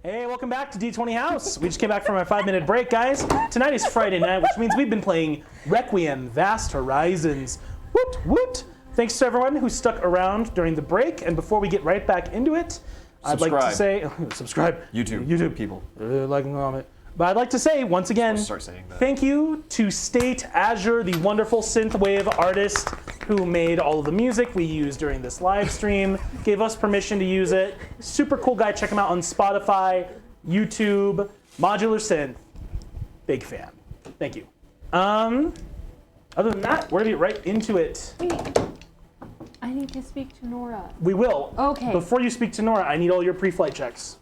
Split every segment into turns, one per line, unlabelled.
Hey, welcome back to D20 House. We just came back from our 5-minute break, guys. Tonight is Friday night, which means we've been playing Requiem, Vast Horizons. Woot, woot. Thanks to everyone who stuck around during the break. And before we get right back into it, I'd like to say, subscribe.
YouTube people.
Like and comment. But I'd like to say, once again, thank you to State Azure, the wonderful synthwave artist who made all of the music we used during this live stream, gave us permission to use it. Super cool guy. Check him out on Spotify, YouTube, Modular Synth. Big fan. Thank you. Other than that, we're going to get right into it.
Wait. I need to speak to Nora.
We will.
Okay.
Before you speak to Nora, I need all your pre-flight checks.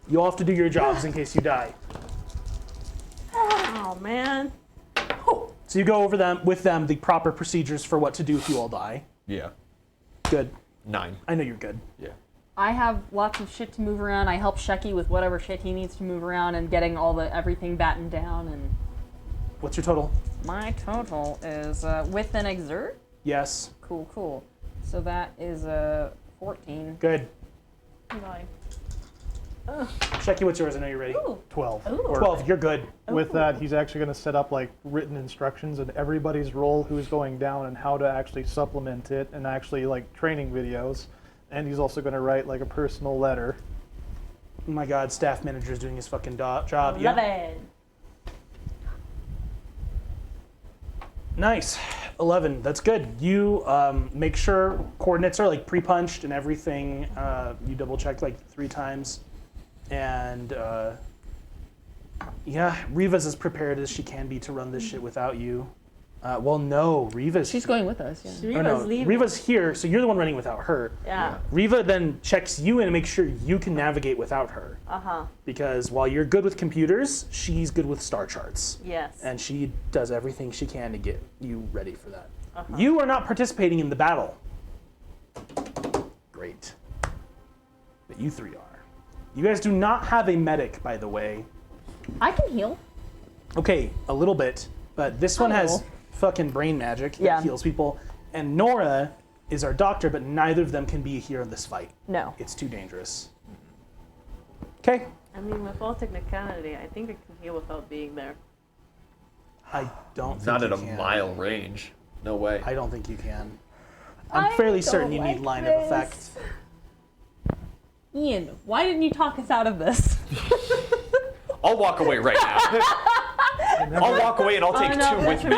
You'll have to do your jobs in case you die.
Oh, man.
So you go over with them the proper procedures for what to do if you all die.
Yeah.
Good.
9.
I know you're good.
Yeah.
I have lots of shit to move around. I help Shecky with whatever shit he needs to move around and getting everything battened down. And
What's your total?
my total is with an exert.
Yes.
Cool. So that is 14.
Good.
9.
Shecky, what's yours? I know you're ready.
Ooh.
12.
Ooh.
12, you're good.
With that, he's actually going to set up like written instructions and everybody's role, who's going down, and how to actually supplement it, and actually like training videos. And he's also going to write like a personal letter.
Oh my God, staff manager's doing his fucking job.
Love it.
Nice. 11. That's good. You make sure coordinates are like pre-punched and everything. You double check like 3 times. And yeah, Reva's as prepared as she can be to run this shit without you. Well, no, Reva's.
She's going with us. Yeah.
Oh, no,
leaving.
Reva's here, so you're the one running without her.
Yeah.
Reva then checks you in and makes sure you can navigate without her. Because while you're good with computers, she's good with star charts.
Yes.
And she does everything she can to get you ready for that. You are not participating in the battle. Great. But you 3 are. You guys do not have a medic, by the way.
I can heal.
Okay, a little bit, but this one has fucking brain magic that heals people. And Nora is our doctor, but neither of them can be here in this fight.
No.
It's too dangerous. Okay.
I mean, with all technicality, I think I can heal without being there.
I don't think
Not
you
at a
can.
mile range. No way.
I don't think you can. I'm fairly certain you need line of effect.
Ian, why didn't you talk us out of this?
I'll walk away right now. I'll walk away and I'll take 2 with me.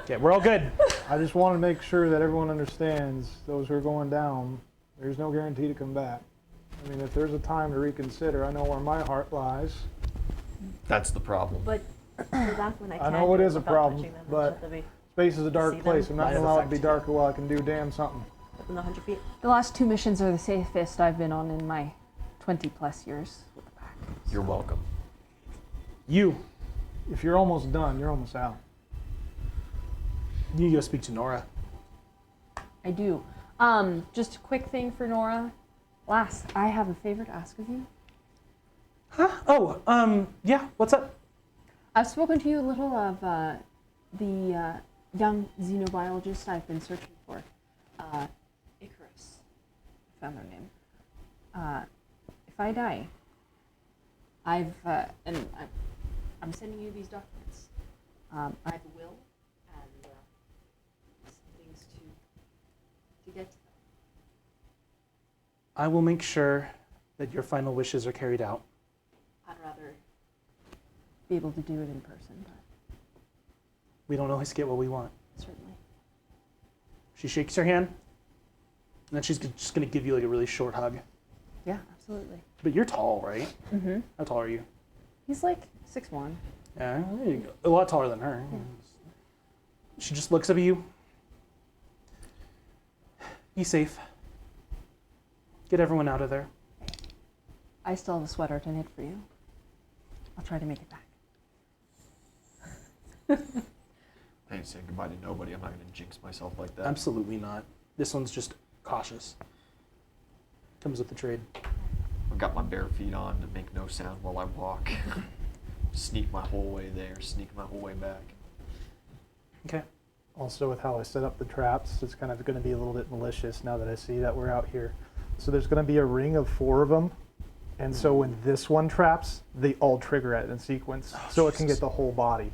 Okay, we're all good.
I just want to make sure that everyone understands, those who are going down, there's no guarantee to come back. I mean, if there's a time to reconsider, I know where my heart lies.
That's the problem.
But that's when I
know it is a problem, but space is a dark
See
place.
them?
I'm not going to
Line of
allow it to be
effect.
darker while I can do damn something.
within 100 feet.
The last 2 missions are the safest I've been on in my 20+ years with the pack.
You're welcome.
You.
If you're almost done, you're almost out.
You go speak to Nora.
I do. Just a quick thing for Nora. Lass, I have a favor to ask of you.
Huh? Oh, yeah, what's up?
I've spoken to you a little of the young xenobiologist I've been searching for. Icarus. Found their name. If I die, I'm sending you these documents. I have a will and some things to get to them.
I will make sure that your final wishes are carried out.
I'd rather be able to do it in person, but
We don't always get what we want.
certainly.
She shakes her hand, and then she's just going to give you like a really short hug.
Yeah, absolutely.
But you're tall, right?
Mm-hmm.
How tall are you?
He's like 6'1".
Yeah, there you go. A lot taller than her. She just looks up at you. Be safe. Get everyone out of there.
I still have a sweater to knit for you. I'll try to make it back.
I ain't saying goodbye to nobody. I'm not going to jinx myself like that.
Absolutely not. This one's just cautious. Comes with the trade.
I've got my bare feet on to make no sound while I walk. Sneak my whole way there, sneak my whole way back.
Okay.
Also, with how I set up the traps, it's kind of going to be a little bit malicious now that I see that we're out here. So there's going to be a ring of 4 of them And so when this one traps, they all trigger it in sequence, so it can get the whole body.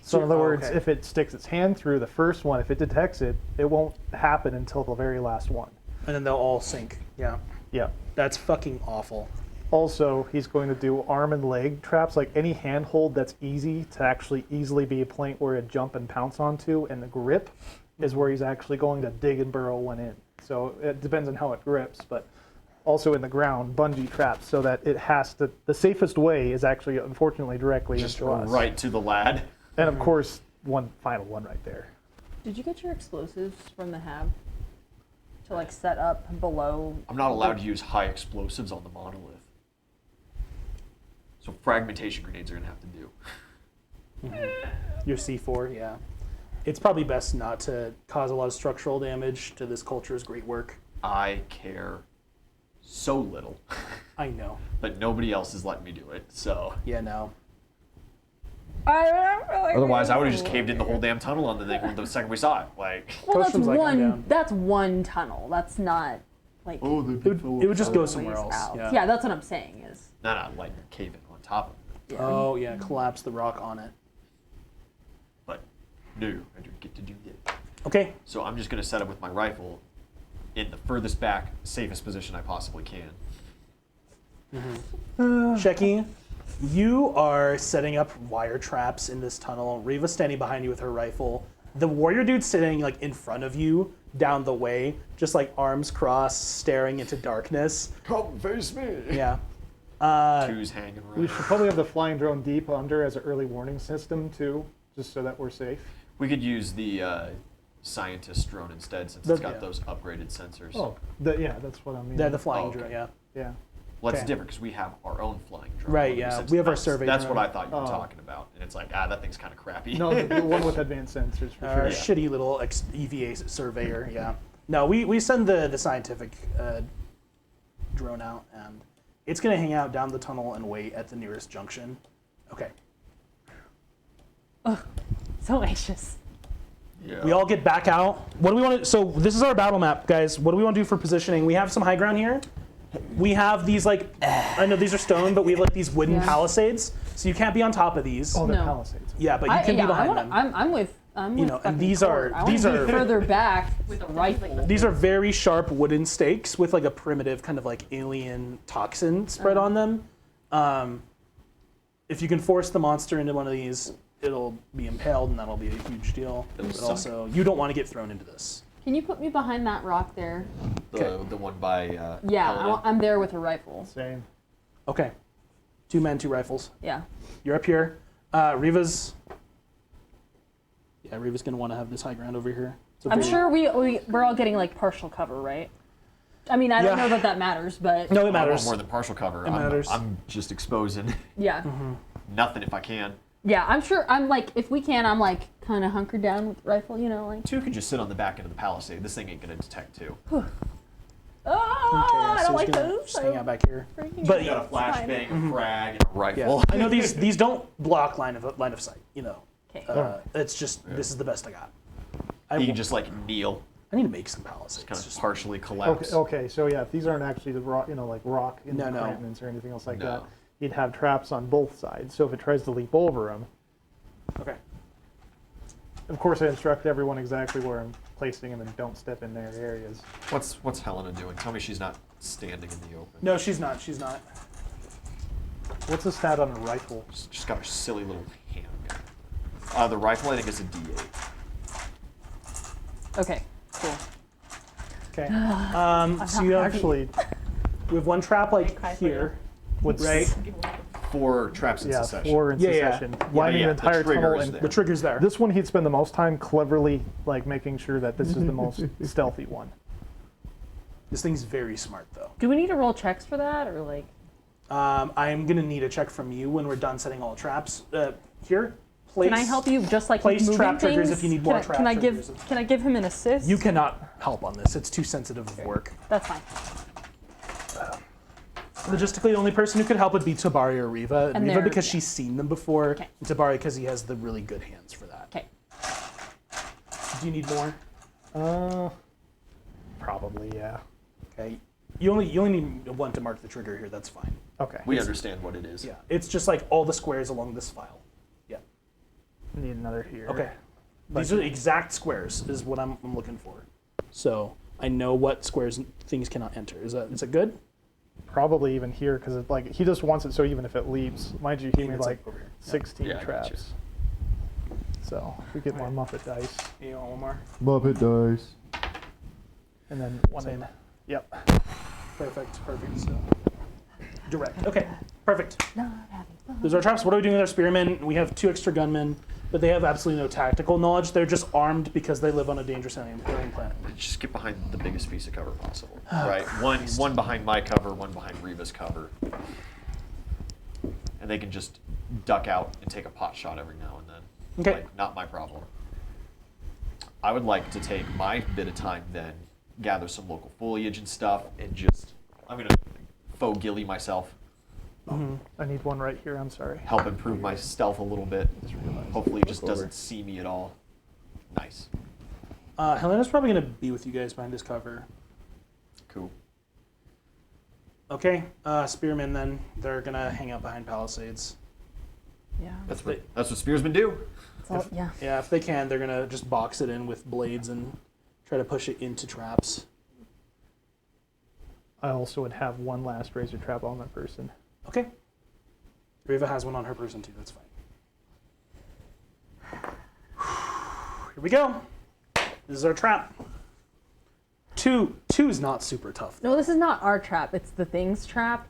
So in other words,
okay.
if it sticks its hand through the first one, if it detects it, it won't happen until the very last one.
And then they'll all sync. Yeah.
Yeah.
That's fucking awful.
Also, he's going to do arm and leg traps, like any handhold that's easy to actually easily be a point where it jump and pounce onto, and the grip is where he's actually going to dig and burrow one in. So it depends on how it grips, but also in the ground, bungee traps, so that it has to, the safest way is actually, unfortunately, directly
Just
into us.
right to the lad.
And of course, one final one right there.
Did you get your explosives from the hab to like set up below?
I'm not allowed to use high explosives on the monolith. So fragmentation grenades are gonna have to do.
Your C4, yeah. It's probably best not to cause a lot of structural damage to this culture's great work.
I care so little,
I know.
but nobody else is letting me do it. So
Yeah, no.
I remember, like,
otherwise, I would have just caved in the whole damn tunnel on the thing the second we saw it. Like,
Well, that's
Coachman's like, I'm down.
one. That's one tunnel. That's not like.
oh, the
It would just go
ways
somewhere else.
out.
Yeah.
Yeah, that's what I'm saying. Is
not like cave in on top of it.
yeah.
Oh, yeah, collapse the rock on it.
But no, I don't get to do that.
Okay.
So I'm just gonna set up with my rifle in the furthest back, safest position I possibly can.
Shecky, you are setting up wire traps in this tunnel. Riva's standing behind you with her rifle. The warrior dude's sitting like in front of you down the way, just like arms crossed, staring into darkness.
Come face me.
Yeah.
Two's hanging
We
right.
should probably have the flying drone deep under as an early warning system too, just so that we're safe.
We could use the scientist drone instead, since
The-
it's got
yeah.
those upgraded sensors.
Oh, yeah, that's what I mean.
They're the flying
Oh, okay.
drone, yeah.
Yeah.
Well, that's
Okay.
different because we have our own flying drone.
Right,
one
yeah.
sits
We have our
that's-
survey
That's
drone.
what I thought you were
Oh.
talking about. And it's like, that thing's kind of crappy.
No, the one with advanced sensors for
Our
sure.
shitty little EVA surveyor, yeah. No, we send the scientific drone out, and it's going to hang out down the tunnel and wait at the nearest junction. Okay.
So anxious.
Yeah.
We all get back out. What do we want to? So this is our battle map, guys. What do we want to do for positioning? We have some high ground here. We have these like, I know these are stone, but we have like these wooden
Yeah.
palisades. So you can't be on top of these.
Oh, they're
No.
palisades.
Yeah, but you can be behind them.
I'm with. I'm
You
with
know, and
fucking
these
Court.
are-
I wanna
these
be
are-
further back with a rifle.
These are very sharp wooden stakes with like a primitive kind of like alien toxin spread on them. If you can force the monster into one of these, it'll be impaled, and that'll be a huge deal.
It'll
But
suck.
also, you don't want to get thrown into this.
Can you put me behind that rock there?
The one by
Yeah,
Helena.
I'm there with a rifle.
Same.
Okay. 2 men, 2 rifles.
Yeah.
You're up here. Riva's. Yeah, Riva's gonna want to have this high ground over here. So
I'm
very-
sure we're all getting like partial cover, right? I mean, I don't
Yeah.
know that matters, but
No, it
I want
matters.
more than partial cover.
It matters.
I'm just exposing
yeah.
nothing if I can.
Yeah, I'm sure. I'm like, if we can, I'm like kind of hunkered down with rifle, you know, like.
Two can just sit on the back end of the palisade. This thing ain't gonna detect two.
Oh, I
so
don't
he's
like
gonna
those.
Just hang out back here.
Freaking
But
You got a flashbang, a frag, and a
yeah,
rifle.
I know these don't block line of sight. You know,
Okay.
it's just this is the best I got.
You can just like kneel,
I need to make some palisades.
kind of
Just-
partially collapse.
Okay, so yeah, if these aren't actually the rock, like rock
No, no.
encampments or anything else like
No.
that, you'd have traps on both sides. So if it tries to leap over them,
Okay.
of course I instruct everyone exactly where I'm placing them and don't step in their areas.
What's Helena doing? Tell me she's not standing in the open.
No, she's not. She's not.
What's the stat on a rifle?
Just got a silly little handgun. The rifle, I think, is a D8.
Okay. Cool.
Okay. So you have
Actually,
we have one trap like
Okay,
here,
what's
right?
4 traps in
Yeah,
succession.
4 in
Yeah, yeah.
succession. Lining
yeah,
the
the
entire
trigger
tunnel,
is
and
there.
The trigger's there.
this one he'd spend the most time cleverly like making sure that this is the most stealthy one.
This thing's very smart though.
Do we need to roll checks for that, or like?
I'm gonna need a check from you when we're done setting all traps. Here, place.
Can I help you just like
place
with moving
trap triggers
things?
if you need more
can I,
trap
can I
triggers.
Can I give him an assist?
You cannot help on this. It's too sensitive of work.
That's fine.
Logistically, the only person who could help would be Tabari or Riva.
And
Riva
they're-
because
yeah.
she's seen them before,
Okay.
and Tabari because he has the really good hands for that.
Okay.
Do you need more?
Probably, yeah.
Okay. You only need one to mark the trigger here. That's fine.
Okay.
We understand what it is.
Yeah, it's just like all the squares along this file. Yeah.
Need another here.
Okay. These are the exact squares is what I'm looking for. So I know what squares things cannot enter. Is that good?
Probably even here because like he just wants it so even if it leaves, mind you, he
Yeah,
made
it's
like
over here.
16
Yeah, I got
traps. So if we get more Muppet dice,
You want one more?
Muppet dice.
and then one
Same.
in. Yep.
Perfect. So direct. Okay. Perfect.
Not having fun.
Those are our traps. What are we doing with our spearmen? We have 2 extra gunmen, but they have absolutely no tactical knowledge. They're just armed because they live on a dangerous alien planet.
Just get behind the biggest piece of cover possible. Right? One behind my cover, one behind Reva's cover. And they can just duck out and take a pot shot every now and then.
Okay.
Like, not my problem. I would like to take my bit of time then, gather some local foliage and stuff, and just, I'm going to faux ghillie myself,
I need one right here. I'm sorry.
help improve my stealth a little bit. Hopefully it just doesn't see me at all. Nice.
Helena's probably going to be with you guys behind this cover.
Cool.
Okay. Spearmen then. They're going to hang out behind palisades.
Yeah.
That's what spearsmen do.
It's all, yeah.
Yeah, if they can, they're going to just box it in with blades and try to push it into traps.
I also would have one last razor trap on that person.
Okay. Riva has one on her person too. That's fine. Here we go. This is our trap. Two is not super tough.
No, this is not our trap. It's the thing's trap.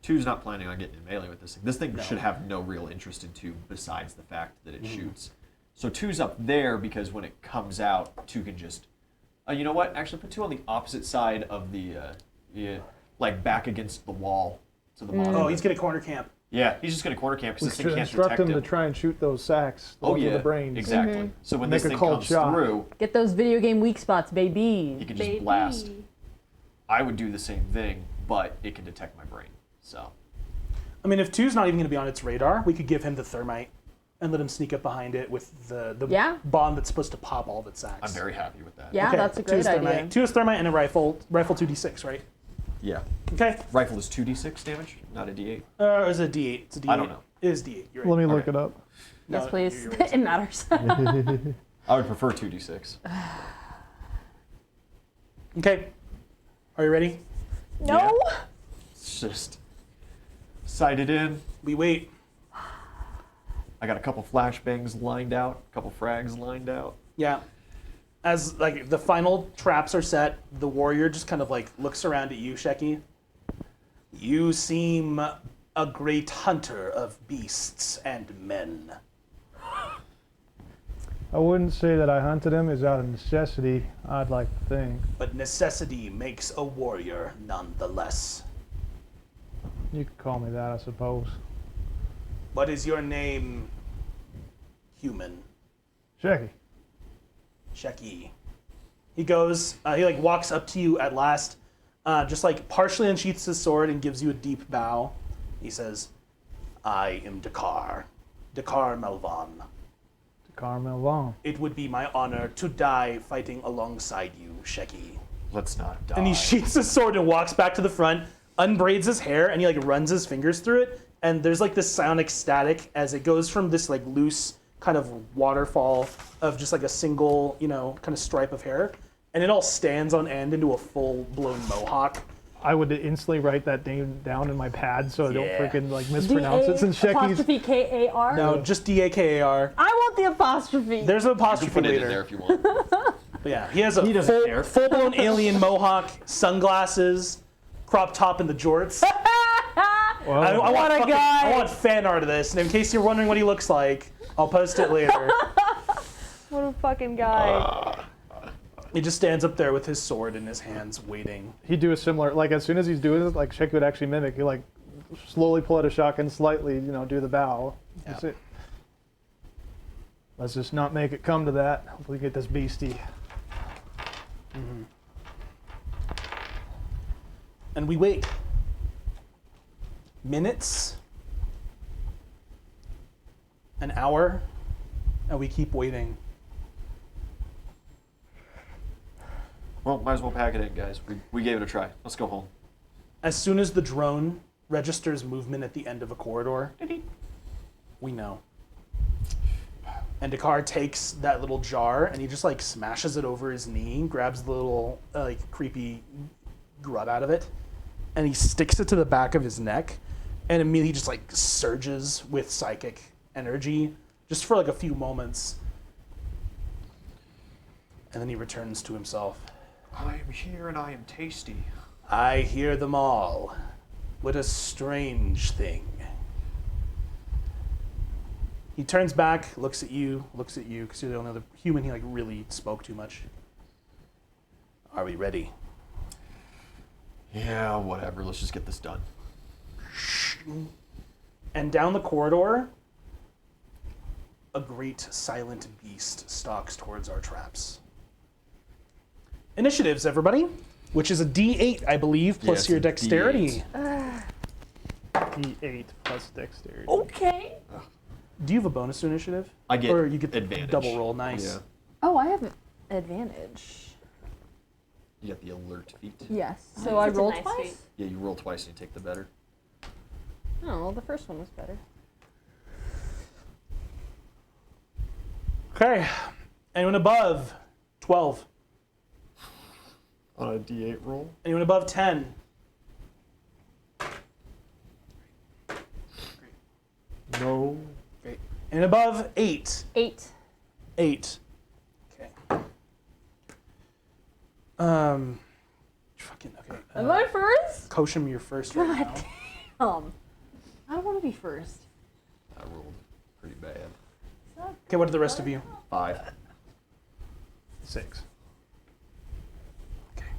2's not planning on getting in melee with this thing. This thing should have no real interest in 2 besides the fact that it shoots. So 2's up there because when it comes out, 2 can just... you know what? Actually, put 2 on the opposite side of the... like back against the wall to the monolith.
Oh, he's going to corner camp.
Yeah, he's just going to corner camp because
We
this thing
should
can't
instruct
detect
him
him.
to try and shoot those sacks.
Oh
with
yeah,
the brains.
exactly. So when
Make
this
a
thing
cold
comes
shot.
through,
Get those video game weak spots, baby.
you can just blast. I would do the same thing, but it can detect my brain. So
I mean, if 2's not even going to be on its radar, we could give him the thermite and let him sneak up behind it with the
Yeah.
bomb that's supposed to pop all of its sacks.
I'm very happy with that.
Yeah,
Okay,
that's a
2 is
great
thermite.
idea.
2 is thermite and a rifle. Rifle 2d6, right?
Yeah.
Okay.
Rifle is 2d6 damage, not a d8.
Or is it d8? It's a d8.
I don't know.
It is d8. You're right.
Let me look
Okay.
it up.
Yes,
No,
please.
you're right.
It matters.
I would prefer 2d6.
Okay. Are you ready?
No.
It's just sighted in.
We wait.
I got a couple flashbangs lined out, a couple frags lined out.
Yeah. As like the final traps are set, the warrior just kind of like looks around at you, Sheki. You seem a great hunter of beasts and men.
I wouldn't say that I hunted him is out of necessity, I'd like to think.
But necessity makes a warrior nonetheless.
You could call me that, I suppose.
What is your name, human?
Shecky.
Sheki. He goes, he like walks up to you at last, just like partially unsheaths his sword and gives you a deep bow. He says, I am Dakar Melvan.
Carmel Vaughn.
It would be my honor to die fighting alongside you, Sheki.
Let's not die.
And he sheaths his sword and walks back to the front, unbraids his hair, and he like runs his fingers through it. And there's like this sonic static as it goes from this like loose kind of waterfall of just like a single, you know, kind of stripe of hair. And it all stands on end into a full-blown mohawk.
I would instantly write that name down in my pad so I don't
Yeah.
freaking like mispronounce it since Shecky's.
Apostrophe K-A-R?
No, just D-A-K-A-R.
I want the apostrophe.
There's an
You can
apostrophe
put it in
later.
there if you want.
But yeah, he has a
He doesn't care.
full-blown alien mohawk, sunglasses, crop top, and the jorts.
Well,
I want
What a
fucking-
guy.
I want fan art of this, and in case you're wondering what he looks like, I'll post it later.
What a fucking guy.
He just stands up there with his sword in his hands, waiting.
he'd do a similar, like as soon as he's doing it, like Shecky would actually mimic. He like slowly pull out a shotgun, slightly, you know, do the bow. That's
Yeah.
it. Let's just not make it come to that. Hopefully get this beastie.
And we wait. Minutes. An hour. And we keep waiting.
Well, might as well pack it in, guys. We gave it a try. Let's go home.
As soon as the drone registers movement at the end of a corridor, we know. And Dakar takes that little jar and he just like smashes it over his knee, grabs the little like creepy grub out of it, and he sticks it to the back of his neck, and immediately just like surges with psychic energy, just for like a few moments. And then he returns to himself.
I am here and I am tasty.
I hear them all. What a strange thing. He turns back, looks at you, because you're the only other human he like really spoke too much. Are we ready?
Yeah, whatever. Let's just get this done.
And down the corridor, a great silent beast stalks towards our traps. Initiatives, everybody, which is a D8, I believe, plus
it's
your
a
dexterity.
D8 plus dexterity.
Okay.
Do you have a bonus to initiative?
I get
or you get the
advantage.
double roll. Nice.
Yeah.
Oh, I have advantage.
You got the alert feat.
Yes. So I
Such a
rolled
nice
twice?
feat.
Yeah, you roll twice and you take the better.
Oh, well, the first one was better.
Okay. Anyone above 12?
On a D8 roll?
Anyone above 10?
No.
Great. And above 8?
8.
8. Okay. Fucking okay.
Am I first?
Kosham, you're first right now.
I don't want to be first.
I rolled pretty bad.
Okay, what are the rest of you?
5.
6.
Okay.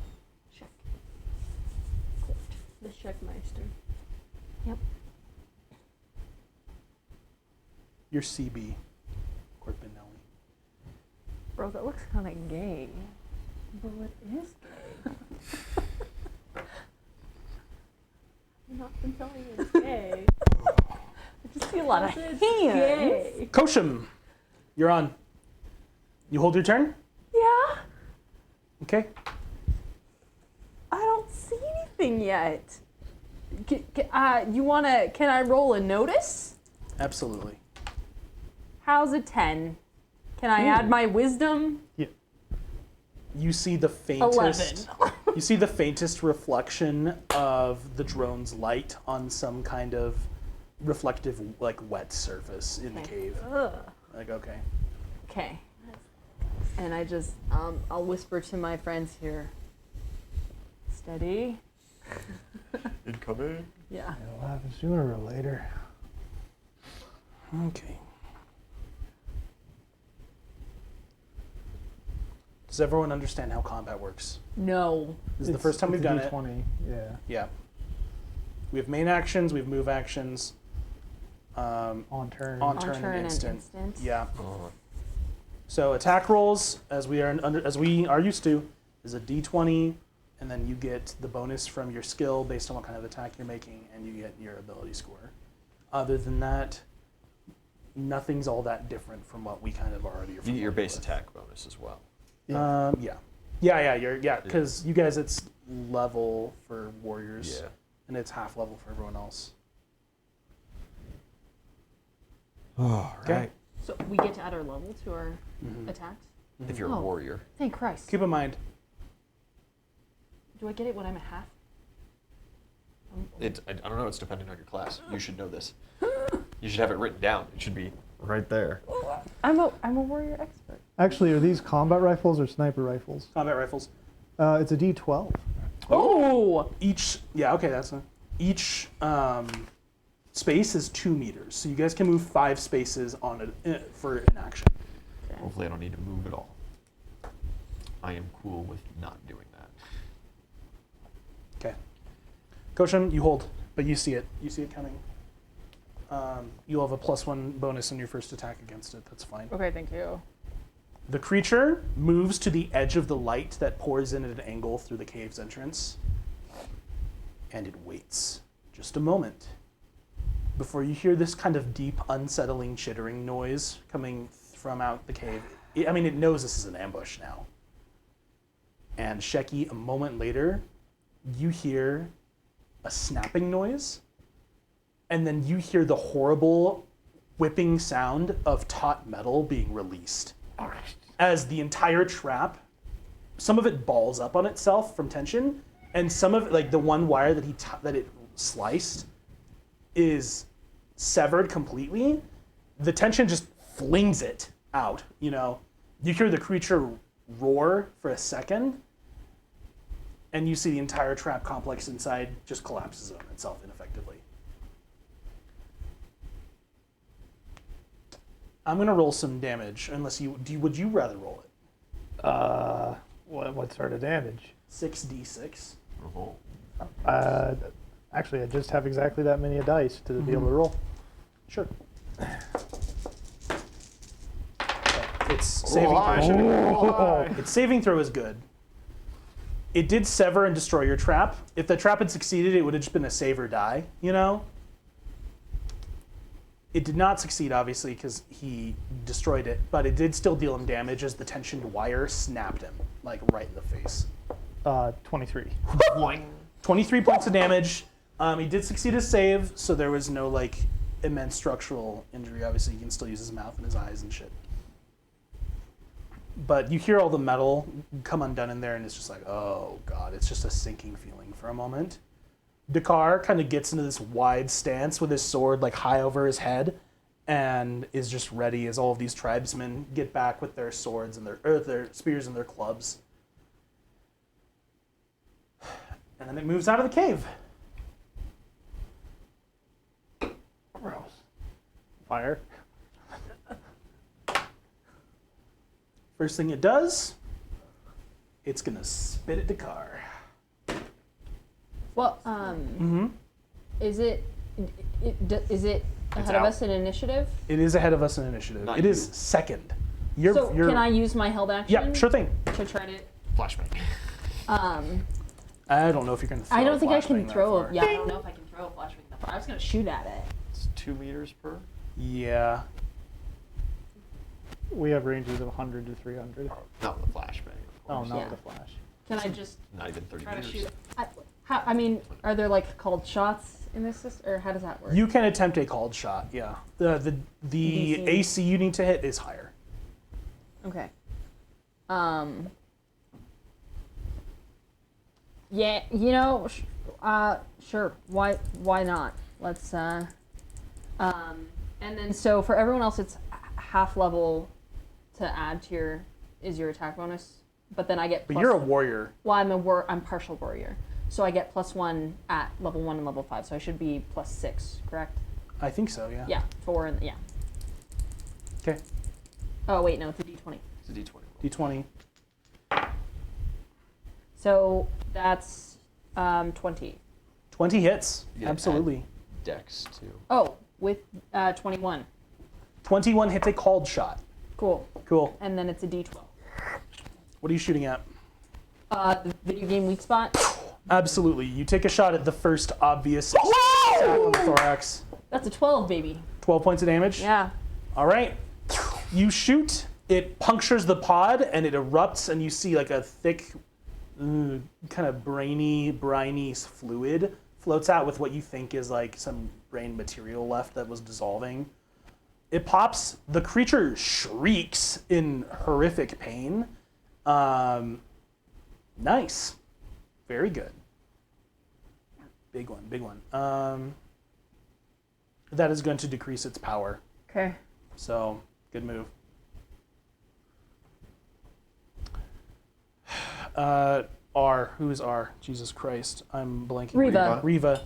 Check. The Checkmeister.
You're CB. Court Benelli.
Bro, that looks kind of gay. But it is gay.
I've not been telling you it's gay.
I just see a lot of hands.
Gay.
Kosham, you're on. You hold your turn?
Yeah.
Okay.
I don't see anything yet. You wanna? Can I roll a notice?
Absolutely.
How's a 10? Can I add my wisdom?
You see the faintest
11.
you see the faintest reflection of the drone's light on some kind of reflective like wet surface in the cave.
Ugh.
Like okay.
Okay. And I just, I'll whisper to my friends here. Steady.
Incoming.
Yeah.
It'll happen sooner or later.
Okay. Does everyone understand how combat works?
No.
This is the first time we've done it.
D20, yeah.
Yeah. We have main actions, we have move actions.
On turn.
On turn and instant. Yeah. So attack rolls, as we are used to, is a D20, and then you get the bonus from your skill based on what kind of attack you're making, and you get your ability score. Other than that, nothing's all that different from what we kind of already are
You get
familiar
your base
with.
attack bonus as well.
Because you guys, it's level for warriors,
Yeah.
and it's half level for everyone else.
All
Okay.
right.
So we get to add our level to our attacks?
If you're
Oh.
a warrior.
Thank Christ.
Keep in mind,
Do I get it when I'm a half?
I don't know. It's depending on your class. You should know this. You should have it written down. It should be right there.
I'm a warrior expert.
Actually, are these combat rifles or sniper rifles?
combat rifles.
It's a D12.
Oh!
Each space is 2 meters, so you guys can move 5 spaces on it for an action.
Hopefully, I don't need to move at all. I am cool with not doing that.
Okay. Kosham, you hold, but you see it. You see it coming. You'll have a +1 bonus on your first attack against it. That's fine.
Okay, thank you.
The creature moves to the edge of the light that pours in at an angle through the cave's entrance, and it waits just a moment before you hear this kind of deep, unsettling, chittering noise coming from out the cave. It knows this is an ambush now. And Sheki, a moment later, you hear a snapping noise, and then you hear the horrible whipping sound of taut metal being released. As the entire trap, some of it balls up on itself from tension, and some of it, like the one wire that it sliced, is severed completely. The tension just flings it out. You hear the creature roar for a second, and you see the entire trap complex inside just collapses on itself ineffectively. I'm gonna roll some damage, unless would you rather roll it?
What sort of damage?
6d6.
Actually, I just have exactly that many dice to be able to roll.
Sure. Its saving throw. Its saving throw is good. It did sever and destroy your trap. If the trap had succeeded, it would have just been a save or die, It did not succeed, obviously, because he destroyed it, but it did still deal him damage as the tensioned wire snapped him, like right in the face.
23.
23 points of damage. He did succeed his save, so there was no immense structural injury. Obviously, he can still use his mouth and his eyes and shit. But you hear all the metal come undone in there, and it's just like, oh god, it's just a sinking feeling for a moment. Dakar kind of gets into this wide stance with his sword high over his head, and is just ready as all of these tribesmen get back with their swords and their spears and their clubs. And then it moves out of the cave.
Gross. Fire.
First thing it does, it's gonna spit at Dakar.
Well, is it ahead of us in initiative?
It is ahead of us in initiative.
Not
It is
you.
second.
Can I use my held action?
Yeah, sure thing.
To try to.
Flashbang.
I don't know if you're gonna throw
I don't think I
flashbang
can
that
throw.
far.
Yeah, I don't know if I can throw a flashbang that far. I was gonna shoot at it.
It's 2 meters per.
Yeah.
We have ranges of 100 to 300.
Not with the flashbang, of
Oh,
course.
not
Yeah.
the flash.
Can I just
Not even 30
try to
meters.
shoot? I mean, are there called shots in this system, or how does that work?
You can attempt a called shot, yeah. The
DC.
AC you need to hit is higher.
Okay. Yeah, sure. Why not? Let's and then so for everyone else it's half level to add to your attack bonus, but then I get
But you're a warrior.
well, I'm partial warrior. So I get +1 at level 1 and level 5, so I should be +6, correct?
I think so, yeah.
Yeah, 4 and yeah.
Okay.
Oh wait, no, it's a D20.
It's a D20.
D20.
So that's 20.
20 hits.
You get
Absolutely.
Dex too.
Oh, with 21.
21 hits a called shot.
Cool.
Cool.
And then it's a D12.
What are you shooting at?
The video game weak spot.
Absolutely. You take a shot at the first obvious attack on the thorax.
That's a 12, baby.
12 points of damage?
Yeah.
All right. You shoot, it punctures the pod, and it erupts, and you see a thick, kind of briny fluid floats out with what you think is some brain material left that was dissolving. It pops. The creature shrieks in horrific pain. Nice. Very good. Big one. That is going to decrease its power.
Okay.
So, good move. R. Who is R? Jesus Christ. I'm blanking.
Riva.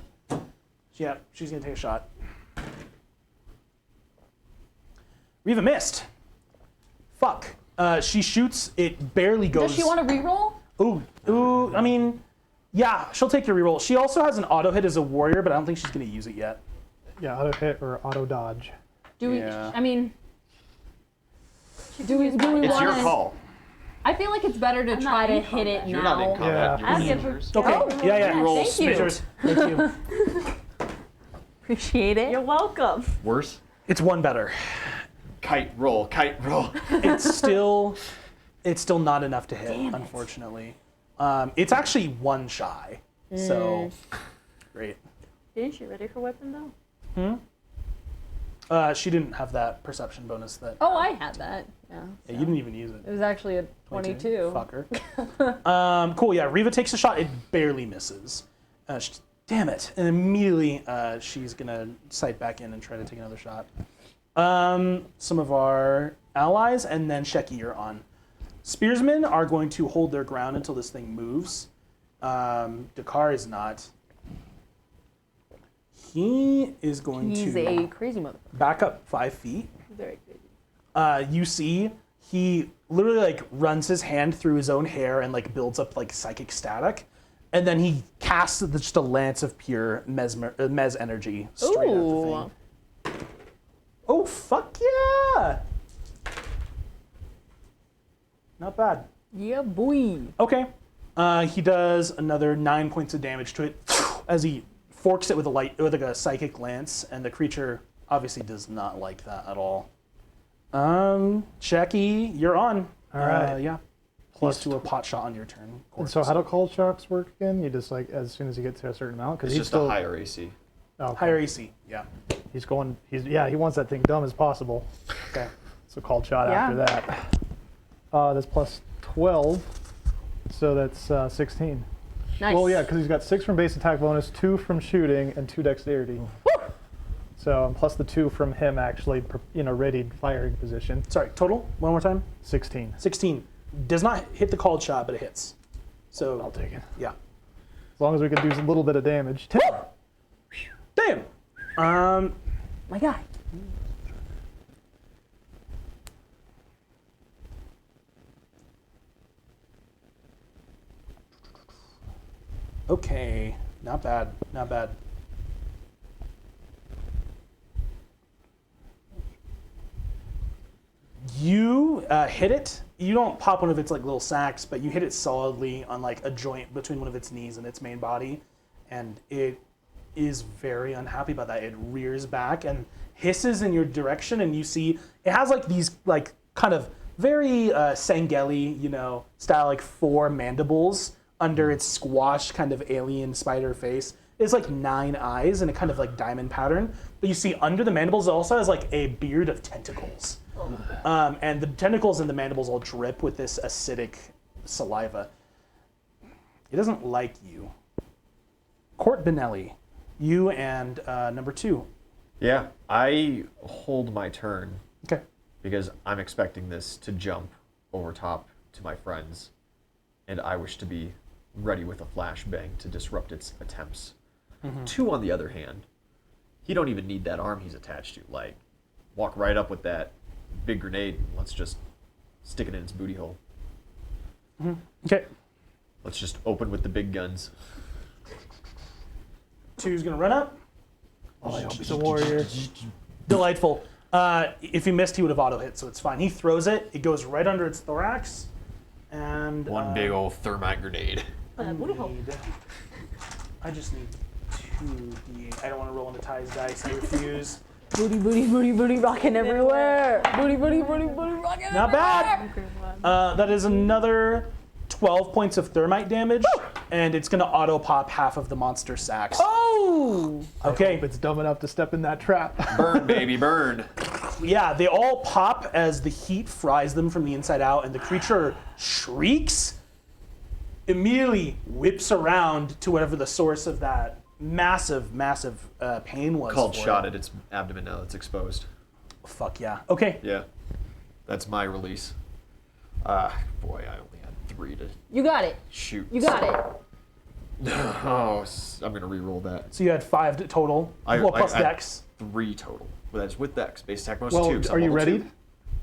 Yeah, she's going to take a shot. Riva missed. Fuck. She shoots. It barely goes.
Does she want to reroll?
Ooh. I mean, yeah, she'll take your reroll. She also has an auto hit as a warrior, but I don't think she's going to use it yet.
Yeah, auto hit or auto dodge.
Do we?
Yeah.
I mean, do we
It's
want
your call.
I feel like it's better to try to
in
hit it
combat.
You're
now.
not in combat.
Yeah.
You're
I'll
in
give
yours.
Okay. Yeah.
Roll
Thank you.
Smashers. Thank you.
Appreciate it.
You're welcome.
Worse.
It's one better.
Kite roll.
It's still not enough to hit,
Damn it.
unfortunately. It's actually one shy. So Great.
Isn't she ready for weapon though?
She didn't have that perception bonus that.
Oh, I had that. Yeah.
Yeah, you didn't even use it.
It was actually a 22.
Fucker. Cool. Yeah. Riva takes a shot. It barely misses. Damn it! And immediately she's gonna sight back in and try to take another shot. Some of our allies, and then Sheki, you're on. Spearsmen are going to hold their ground until this thing moves. Dakar is not. He is going
He's
to
a crazy motherfucker.
back up 5 feet.
Very crazy.
You see, he literally like runs his hand through his own hair and like builds up like psychic static, and then he casts just a lance of pure mes energy straight at the thing. Oh fuck yeah! Not bad.
Yeah, boy.
Okay. He does another 9 points of damage to it as he forks it with a psychic lance, and the creature obviously does not like that at all. Sheki, you're on.
All right.
Yeah. Plus to a pot shot on your turn.
And so how do cold shocks work again? You just like as soon as you get to a certain amount, because
It's
he's
just
still
a higher AC.
okay.
Higher AC. Yeah.
He's going. He wants that thing dumb as possible.
Okay.
So called shot
Yeah.
after that. That's plus 12, so that's 16.
Nice.
Well, yeah, because he's got 6 from base attack bonus, 2 from shooting, and 2 dexterity. So and plus the 2 from him actually, readied firing position.
Sorry. Total. One more time.
16.
16. Does not hit the called shot, but it hits. So
I'll take it.
yeah.
As long as we can do a little bit of damage.
Damn.
My guy.
Okay. Not bad. Not bad. You hit it. You don't pop one of its like little sacks, but you hit it solidly on like a joint between one of its knees and its main body, and it is very unhappy about that. It rears back and hisses in your direction, and you see it has like these like kind of very Sangeli, style like 4 mandibles under its squashed kind of alien spider face. It's like 9 eyes in a kind of like diamond pattern, but you see under the mandibles it also has like a beard of tentacles. And the tentacles and the mandibles all drip with this acidic saliva. It doesn't like you. Court Benelli, you and number 2.
Yeah, I hold my turn
Okay.
because I'm expecting this to jump over top to my friends, and I wish to be ready with a flashbang to disrupt its attempts. 2, on the other hand, he don't even need that arm he's attached to. Like, walk right up with that big grenade and let's just stick it in its booty hole.
Okay.
Let's just open with the big guns.
2's gonna run up.
Oh, I hope he's a warrior.
Delightful. If he missed, he would have auto hit, so it's fine. He throws it. It goes right under its thorax, and
One big old thermite grenade.
I just need 2d8. I don't want to roll on the ties dice. I refuse.
Booty, booty, booty, booty, rocking everywhere. Booty, booty, booty, booty, rocking everywhere.
Not bad. That is another 12 points of thermite damage, and it's gonna auto pop half of the monster sacks.
Oh!
Okay.
If it's dumb enough to step in that trap.
Burn, baby, burn.
Yeah, they all pop as the heat fries them from the inside out, and the creature shrieks, immediately whips around to whatever the source of that massive pain was.
Called
for
shot
it.
at its abdomen now that's exposed.
Fuck yeah. Okay.
Yeah, that's my release. Boy, I only had 3 to
You got it.
shoot.
You got it.
Oh, I'm gonna re-roll that.
So you had 5 total. Plus
I
Dex.
3 total. Well, that's with Dex. Base attack bonus
Well,
2. 'cause I'm
are you
level
ready?
2.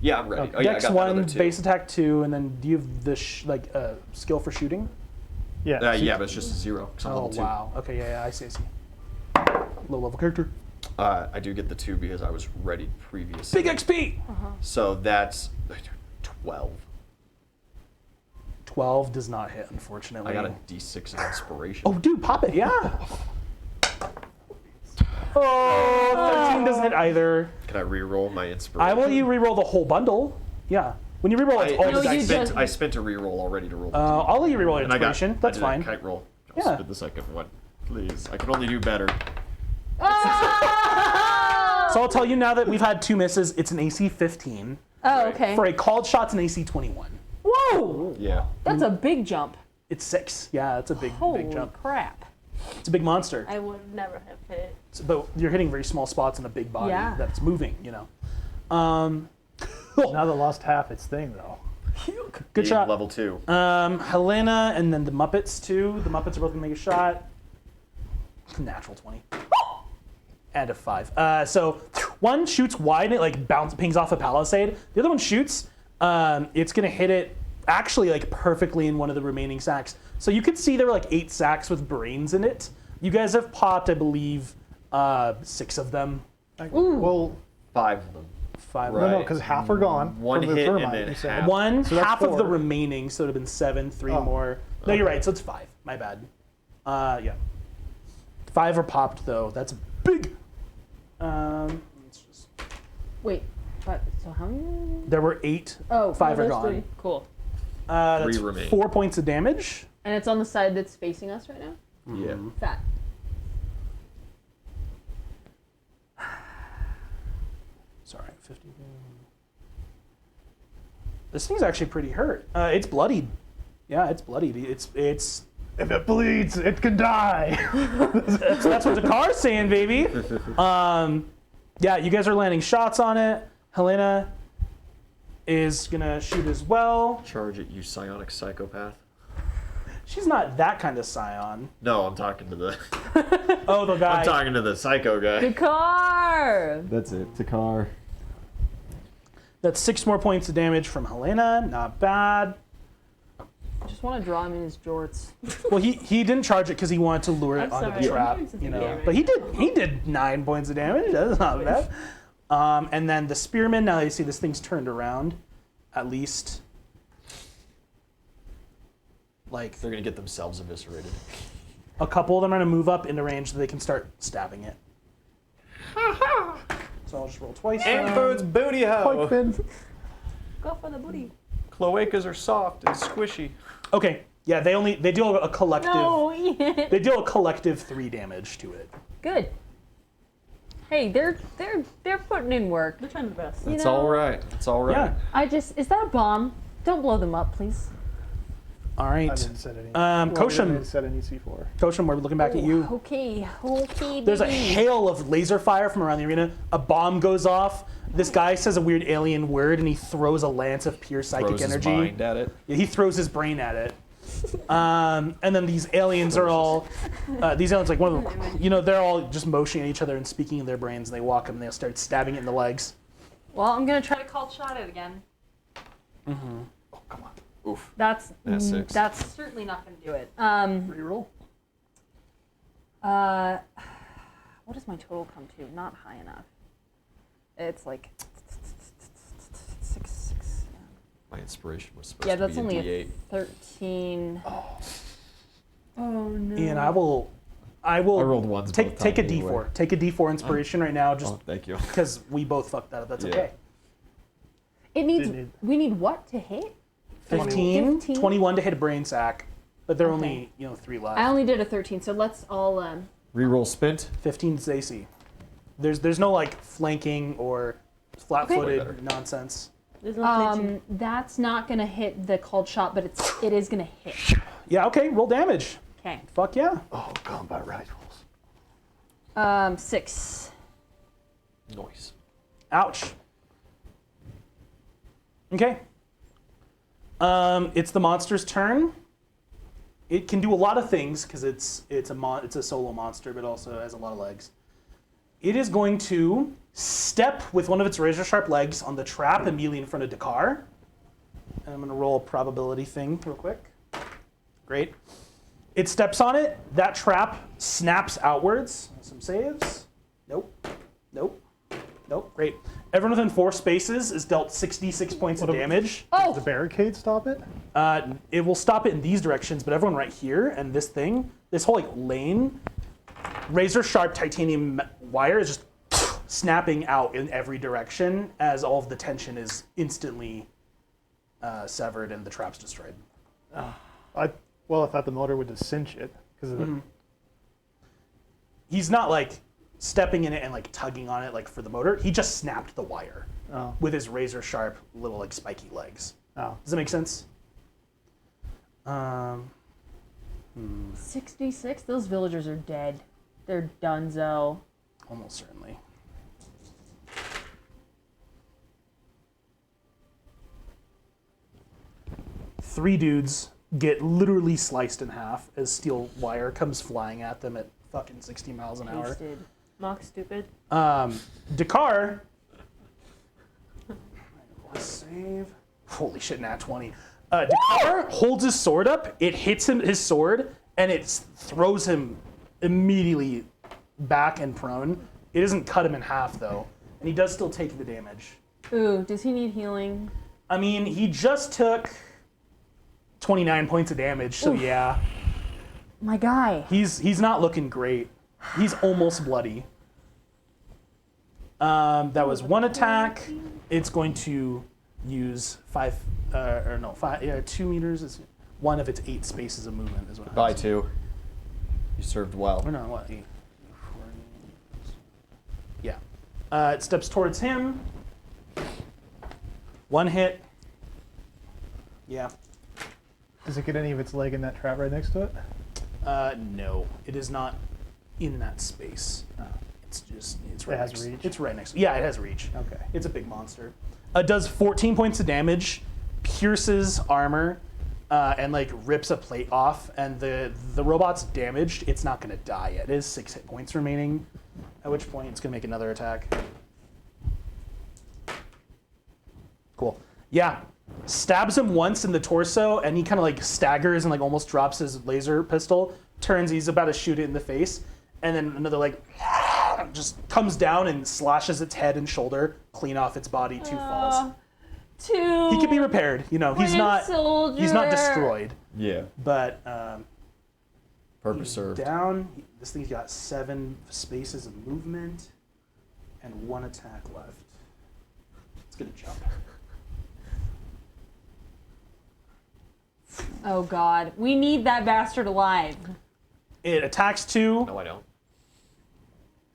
Yeah, I'm ready. Oh, yeah, I
Dex
got
1,
another 2.
base attack 2, and then do you have the skill for shooting?
Yeah.
Yeah, but it's just a 0. 'Cause I'm
Oh
level 2.
wow. Okay, yeah, I see. Low level character.
I do get the 2 because I was ready previously.
Big XP.
So that's 12.
12 does not hit, unfortunately.
I got a D6 of inspiration.
Oh, dude, pop it, yeah. Oh, 13 doesn't hit either.
Can I re-roll my inspiration?
I will let you re-roll the whole bundle. Yeah. When you re-roll, it's all the
No,
dice.
I spent a re-roll already to roll. The
I'll let you re-roll your
and I got-
inspiration.
I
That's
did a
fine.
kite roll. I'll
Yeah.
spit the second one. Please, I can only do better.
So I'll tell you now that we've had 2 misses, it's an AC 15.
Oh, okay.
For a called shot, it's an AC 21.
Whoa!
Yeah.
That's a big jump.
It's 6. Yeah, it's a big
Holy
jump.
crap.
It's a big monster.
I would never have hit.
But you're hitting very small spots in a big body
Yeah.
that's moving, you know.
Now that lost half its thing, though.
Good shot.
Level 2.
Helena and then the Muppets, too. The Muppets are both going to make a shot. Natural 20. And a 5. So one shoots wide and it like pings off a palisade. The other one shoots. It's going to hit it actually like perfectly in one of the remaining sacks. So you could see there were like 8 sacks with brains in it. You guys have popped, I believe, 6 of them.
Well,
5 of them.
5.
Right.
no, because half are gone.
One
from the
hit and
thermite,
then
you said.
half.
One,
So that's
half of the
4.
remaining, so it would have been 7, 3
Oh.
more. No, you're right, so it's 5. My bad. Yeah. 5 are popped, though. That's big. Let's just...
Wait, but so how many?
There were 8.
Oh,
5
no,
are
there's
gone.
3. Cool.
That's
3 remain.
4 points of damage.
And it's on the side that's facing us right now?
Yeah.
Fat.
Sorry, 50. This thing's actually pretty hurt. It's bloodied. Yeah, it's bloodied. It's.
If it bleeds, it can die.
That's what the car's saying, baby. Yeah, you guys are landing shots on it. Helena is gonna shoot as well.
Charge it, you psionic psychopath.
She's not that kind of scion.
No, I'm talking to the.
Oh, the guy.
I'm talking to the psycho guy.
The car!
That's it. Takar.
That's 6 more points of damage from Helena. Not bad.
I just want to draw him in his jorts.
Well, he didn't charge it because he wanted to lure it
I'm
onto
sorry.
the trap,
Yeah.
you know.
Yeah.
But he did 9 points of damage. That's not bad. And then the spearman. Now you see this thing's turned around, at least. Like
They're gonna get themselves eviscerated.
a couple of them are gonna move up into range so they can start stabbing it. So I'll just roll twice.
booty hole.
Go for the booty.
Cloacas are soft and squishy.
Okay. Yeah, they deal a collective.
No!
They deal a collective 3 damage to it.
Good. Hey, they're putting in work.
They're trying their best.
You
It's
know,
all right. It's all right.
Yeah.
is that a bomb? Don't blow them up, please.
All
I
right.
didn't set any.
Kosham.
I didn't set any C4.
Kosham, we're looking back at you.
Okay,
There's a
baby.
hail of laser fire from around the arena. A bomb goes off. This guy says a weird alien word, and he throws a lance of pure psychic
Throws his
energy.
mind at it.
Yeah, he throws his brain at it. And then these aliens are all, these aliens, like one of them, you know, they're all just motioning at each other and speaking in their brains, and they walk up and they'll start stabbing it in the legs.
Well, I'm gonna try to call shot it again.
Oh, come on. Oof.
That's
6.
that's certainly not gonna do it.
Reroll.
What does my total come to? Not high enough. It's like 6.
My inspiration was supposed
Yeah,
to
that's
be
only
a
a
D8.
13. Oh no.
Ian, I will
I rolled ones
take
both
a
times
D4.
anyway.
Take a D4 inspiration right now, just
Oh, thank you.
because we both fucked that up. That's
Yeah.
okay.
It needs.
Didn't need-
We need what to hit?
15,
15?
21 to hit a brain sack, but there are
Okay.
only 3 left.
I only did a 13, so let's all.
Reroll spent.
15 is AC. There's no like flanking or flat-footed
Okay.
nonsense.
There's no glitching.
That's not gonna hit the called shot, but it is gonna hit.
Yeah, okay, roll damage.
Okay.
Fuck yeah.
Oh, combat rifles.
6.
Noise.
Ouch. Okay. It's the monster's turn. It can do a lot of things because it's a solo monster, but also has a lot of legs. It is going to step with one of its razor sharp legs on the trap immediately in front of Dakar. And I'm going to roll a probability thing real quick. Great. It steps on it. That trap snaps outwards. Some saves. Nope. Nope. Nope. Great. Everyone within 4 spaces is dealt 66 points of damage.
Does the barricade stop it?
It will stop it in these directions, but everyone right here and this thing, this whole like lane, razor sharp titanium wire is just snapping out in every direction as all of the tension is instantly severed and the trap's destroyed.
I thought the motor would just cinch it because of the.
he's not like stepping in it and like tugging on it like for the motor. He just snapped the wire with his razor sharp little like spiky legs.
Oh.
Does that make sense?
66? Those villagers are dead. They're donezo.
Almost certainly. Three dudes get literally sliced in half as steel wire comes flying at them at fucking 60 miles an hour.
Tasted.
Mock stupid.
Dakar. Save. Holy shit, nat 20. Dakar holds his sword up, it hits him, his sword, and it throws him immediately back and prone. It doesn't cut him in half, though, and he does still take the damage.
Ooh, does he need healing?
I mean, he just took 29 points of damage, so
Oof.
yeah.
My guy.
He's not looking great. He's almost bloody. That was one attack. It's going to use 2 meters is one of its 8 spaces of movement is what it
By
has.
2. You served well.
Or no, what? 8. Yeah. It steps towards him. One hit. Yeah.
Does it get any of its leg in that trap right next to it?
No, it is not in that space. It's right.
It has
next,
reach?
It's right next. Yeah, it has reach.
Okay.
It's a big monster. Does 14 points of damage, pierces armor, and like rips a plate off. And the robot's damaged. It's not going to die yet. It has 6 hit points remaining. At which point it's going to make another attack. Cool. Yeah. Stabs him once in the torso, and he kind of like staggers and like almost drops his laser pistol. Turns, he's about to shoot it in the face, and then another like just comes down and slashes its head and shoulder clean off its body. 2 falls.
2.
He can be repaired. You know, he's not destroyed,
Yeah.
but
Purpose
he's
served.
down. This thing's got 7 spaces of movement and 1 attack left. It's gonna jump.
Oh god, we need that bastard alive.
It attacks 2.
No, I don't.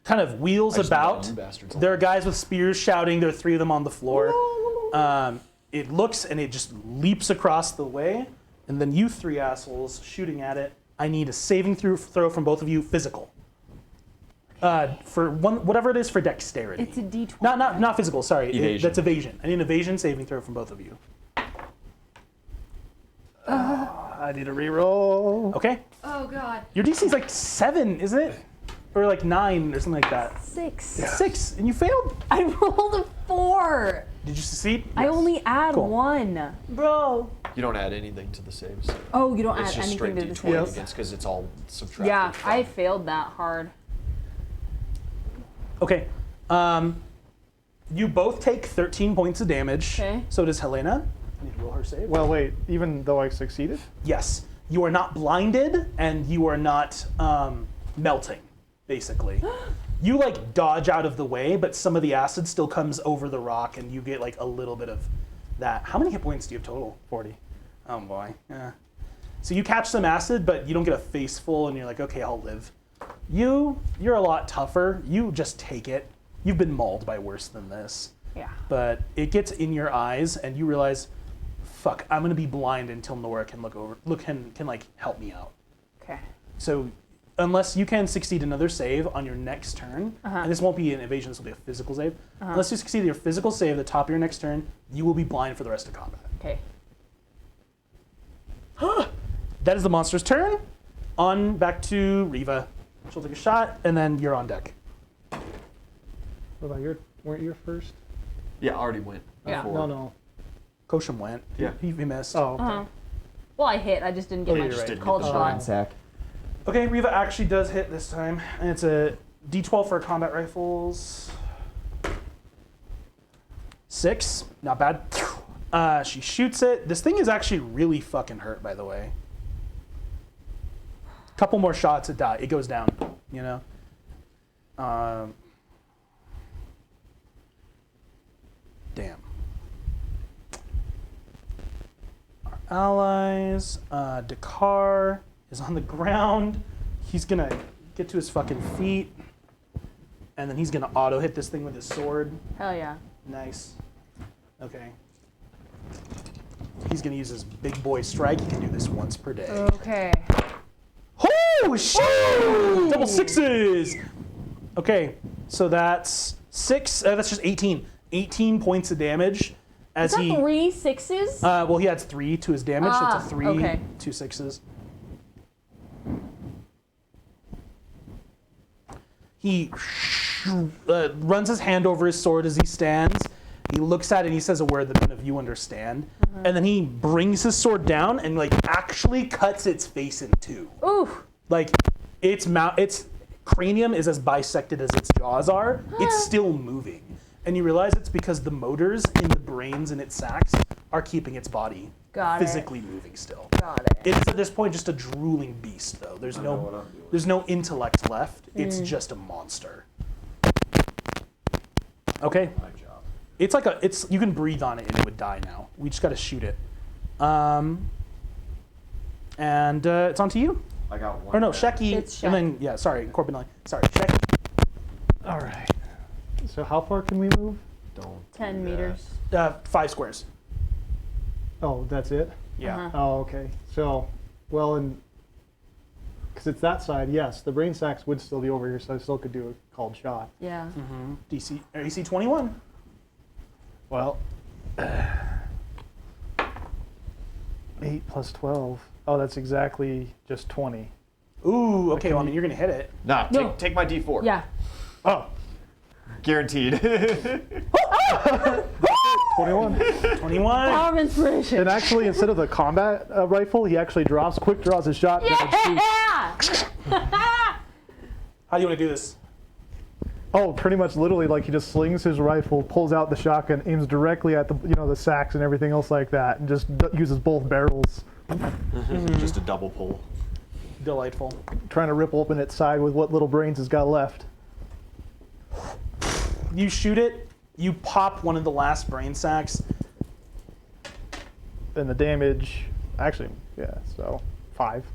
Kind of wheels
I just
about.
know you bastards.
There are guys with spears shouting. There are 3 of them on the floor. It looks and it just leaps across the way. And then you 3 assholes shooting at it. I need a saving throw from both of you, physical. For one, whatever it is for dexterity.
It's a D20.
Not physical. Sorry,
Evasion.
that's evasion. I need an evasion saving throw from both of you.
I need a reroll.
Okay.
Oh god.
Your DC's like 7, isn't it? Or like 9 or something like that.
6.
6, and you failed.
I rolled a 4.
Did you succeed?
I only add
Cool.
1. Bro.
You don't add anything to the saves.
Oh, you don't
It's
add
just straight
anything to the
D20
saves.
against because it's all subtracted.
Yeah,
from-
I failed that hard.
Okay. You both take 13 points of damage.
Okay.
So does Helena. I need to roll her save.
Well, wait. Even though I succeeded?
Yes. You are not blinded, and you are not melting, basically. You like dodge out of the way, but some of the acid still comes over the rock, and you get like a little bit of that. How many hit points do you have total?
40.
Oh boy. Yeah. So you catch some acid, but you don't get a face full, and you're like, okay, I'll live. You're a lot tougher. You just take it. You've been mauled by worse than this.
Yeah.
But it gets in your eyes, and you realize, fuck, I'm gonna be blind until Nora can can like help me out.
Okay.
So unless you can succeed another save on your next turn, and this won't be an evasion, this will be a physical save. Unless you succeed your physical save at the top of your next turn, you will be blind for the rest of combat.
Okay.
That is the monster's turn. On back to Riva. She'll take a shot, and then you're on deck.
What about weren't you first?
Yeah, I already went.
Yeah.
Before.
No.
Kosham went.
Yeah.
He missed.
Oh, okay.
Well, I hit. I just didn't get
Oh,
my
you're right.
Didn't
called
get the
shot.
sack.
Okay, Riva actually does hit this time, and it's a D12 for combat rifles. 6, not bad. She shoots it. This thing is actually really fucking hurt, by the way. Couple more shots, it goes down. You know. Damn. Our allies. Dakar is on the ground. He's gonna get to his fucking feet, and then he's gonna auto hit this thing with his sword.
Hell yeah.
Nice. Okay. He's gonna use his big boy strike. He can do this once per day.
Okay.
Oh shit! Double sixes. Okay, so that's six. That's just 18. 18 points of damage. As
Is that
he
3 6s?
well, he adds 3 to his damage. So it's a 3,
okay.
2 6s. He runs his hand over his sword as he stands. He looks at it and he says a word that none of you understand. And then he brings his sword down and like actually cuts its face in two.
Ooh.
Like its cranium is as bisected as its jaws are. It's still moving. And you realize it's because the motors in the brains in its sacs are keeping its body
Got
physically moving still.
Got it.
It's at this point just a drooling beast though. There's no intellect left. It's just a monster. Okay.
My job.
It's like you can breathe on it and it would die now. We just gotta shoot it. And it's on to you.
I got one.
Or no,
back.
Shecky.
It's
And then, yeah, sorry, Corbin Line. Sorry, Shecky.
All right. So how far can we move?
Don't.
10
do
meters.
5 squares.
Oh, that's it?
Yeah.
Uh-huh.
Oh, okay. So, well, because it's that side, yes, the brain sacs would still be over here, so I still could do a called shot.
Yeah.
DC, AC 21.
Well, 8 plus 12. Oh, that's exactly just 20.
Ooh, okay, well, I mean, you're gonna hit it.
Nah,
No.
take my D4.
Yeah.
Oh,
Guaranteed.
21.
21.
Power of inspiration.
And actually, instead of the combat rifle, he actually quick draws his shotgun. And shoots.
Yeah!
How do you wanna do this?
Oh, pretty much literally like he just slings his rifle, pulls out the shotgun, aims directly at the sacks and everything else like that, and just uses both barrels,
Just a double pull.
Delightful.
trying to rip open its side with what little brains it's got left.
You shoot it, you pop one of the last brain sacs.
And the damage, actually, yeah, so 5.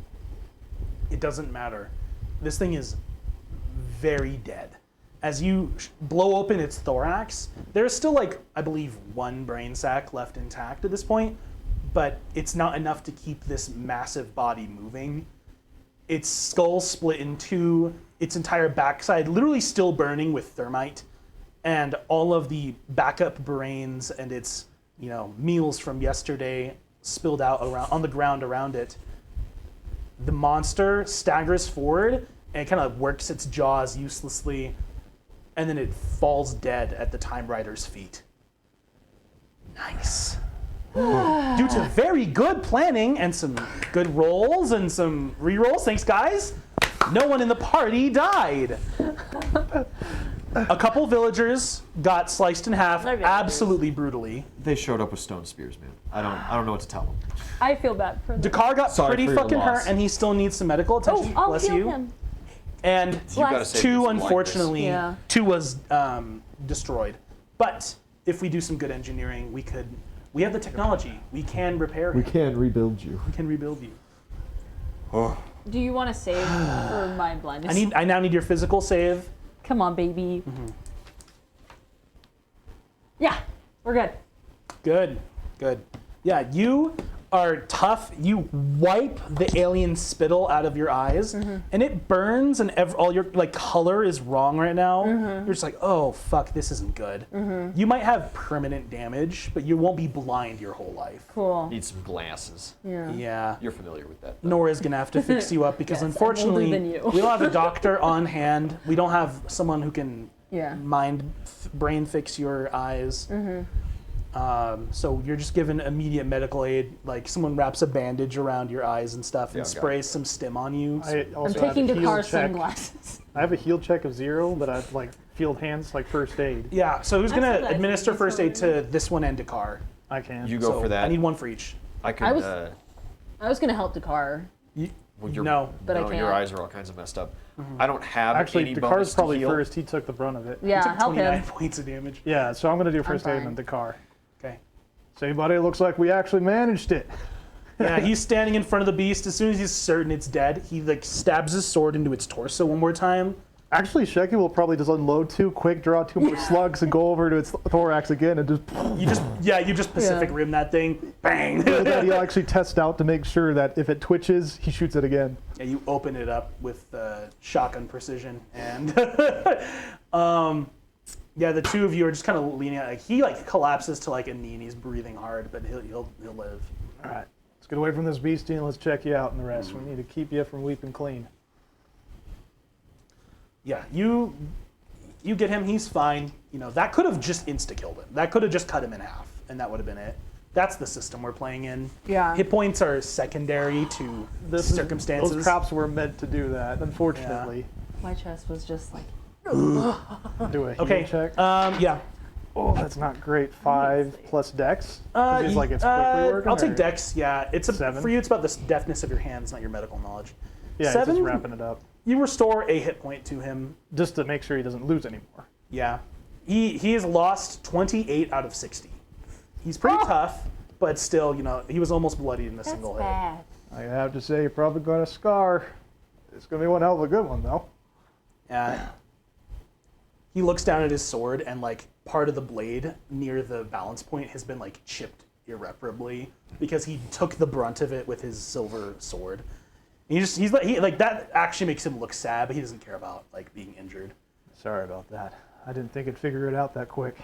It doesn't matter. This thing is very dead. As you blow open its thorax, there's still like, I believe, 1 brain sac left intact at this point, but it's not enough to keep this massive body moving. Its skull split in 2, its entire backside literally still burning with thermite, and all of the backup brains and its, meals from yesterday spilled out on the ground around it. The monster staggers forward and kind of works its jaws uselessly, and then it falls dead at the Time Rider's feet. Nice. Due to very good planning and some good rolls and some re-rolls, thanks guys, no one in the party died. A couple villagers got sliced in half
They're villagers.
absolutely brutally.
They showed up with stone spears, man. I don't know what to tell them.
I feel bad for them.
Dakar got
Sorry
pretty
for your
fucking
loss.
hurt, and he still needs some medical attention.
Oh, I'll
Bless
heal
you.
him.
And
You gotta save
2,
this blindness.
unfortunately,
Yeah.
2 was destroyed. But if we do some good engineering, we have the technology. We can repair him.
can rebuild you.
We can rebuild you.
Do you want to save for my blindness?
I now need your physical save.
Come on, baby. Yeah, we're good.
Good. Yeah, you are tough. You wipe the alien spittle out of your eyes, and it burns, and all your color is wrong right now. You're just like, oh fuck, this isn't good. You might have permanent damage, but you won't be blind your whole life.
Cool.
Need some glasses.
Yeah.
Yeah.
You're familiar with that.
Nora's gonna have to fix you up because
Yes, I'm
unfortunately
older than you.
we don't have a doctor on hand. We don't have someone who can
Yeah.
brain fix your eyes. So you're just given immediate medical aid, like someone wraps a bandage around your eyes and stuff and
Yeah, got
sprays some stim on you.
I
I'm
also
taking
have a heal
Dakar's
check.
sunglasses.
I have a heal check of 0, but I've field hands first aid.
Yeah, so who's
I
gonna
said that.
administer first aid to this one and Dakar?
I can.
You go
So
for that.
I need one for each.
I could.
I was- I was gonna help Dakar.
well,
No,
but I
your
can't.
eyes are all kinds of messed up. I don't have
Actually,
any
Dakar's
bonus
probably
to heal.
first. He took the brunt of it.
Yeah,
took
help
29
him.
points of damage.
Yeah, so I'm going to do first aid
fine.
on Dakar.
Okay.
So anybody, it looks like we actually managed it.
Yeah, he's standing in front of the beast. As soon as he's certain it's dead, he like stabs his sword into its torso one more time.
Actually, Shecky will probably just unload 2 quick, draw 2 more slugs, and go over to its thorax again and just.
You just Pacific Rim that thing. Bang.
That he'll actually test out to make sure that if it twitches, he shoots it again.
Yeah, you open it up with shotgun precision, and yeah, the two of you are just kind of leaning out. Like, he like collapses to like a knee, and he's breathing hard, but he'll live.
All right, let's get away from this beastie and let's check you out and the rest. We need to keep you from weeping clean.
Yeah, you get him. He's fine. You know, that could have just insta-killed him. That could have just cut him in half, and that would have been it. That's the system we're playing in.
Yeah.
Hit points are secondary to circumstances.
Those traps were meant to do that, unfortunately.
My chest was just like.
Do a heal check.
Yeah.
Oh, that's not great. 5 plus dex. It's like it's quickly working.
I'll take
or-
dex. Yeah, it's
7?
for you. It's about the deftness of your hands, not your medical knowledge.
Yeah,
7.
it's just wrapping it up.
You restore a hit point to him.
Just to make sure he doesn't lose anymore.
Yeah. He has lost 28 out of 60. He's pretty tough, but still, you know, he was almost bloodied in a single hit.
Bad.
I have to say, you probably got a scar. It's going to be one hell of a good one, though.
Yeah. He looks down at his sword, and like part of the blade near the balance point has been like chipped irreparably because he took the brunt of it with his silver sword. And he's like that actually makes him look sad, but he doesn't care about like being injured.
Sorry about that. I didn't think I'd figure it out that quick.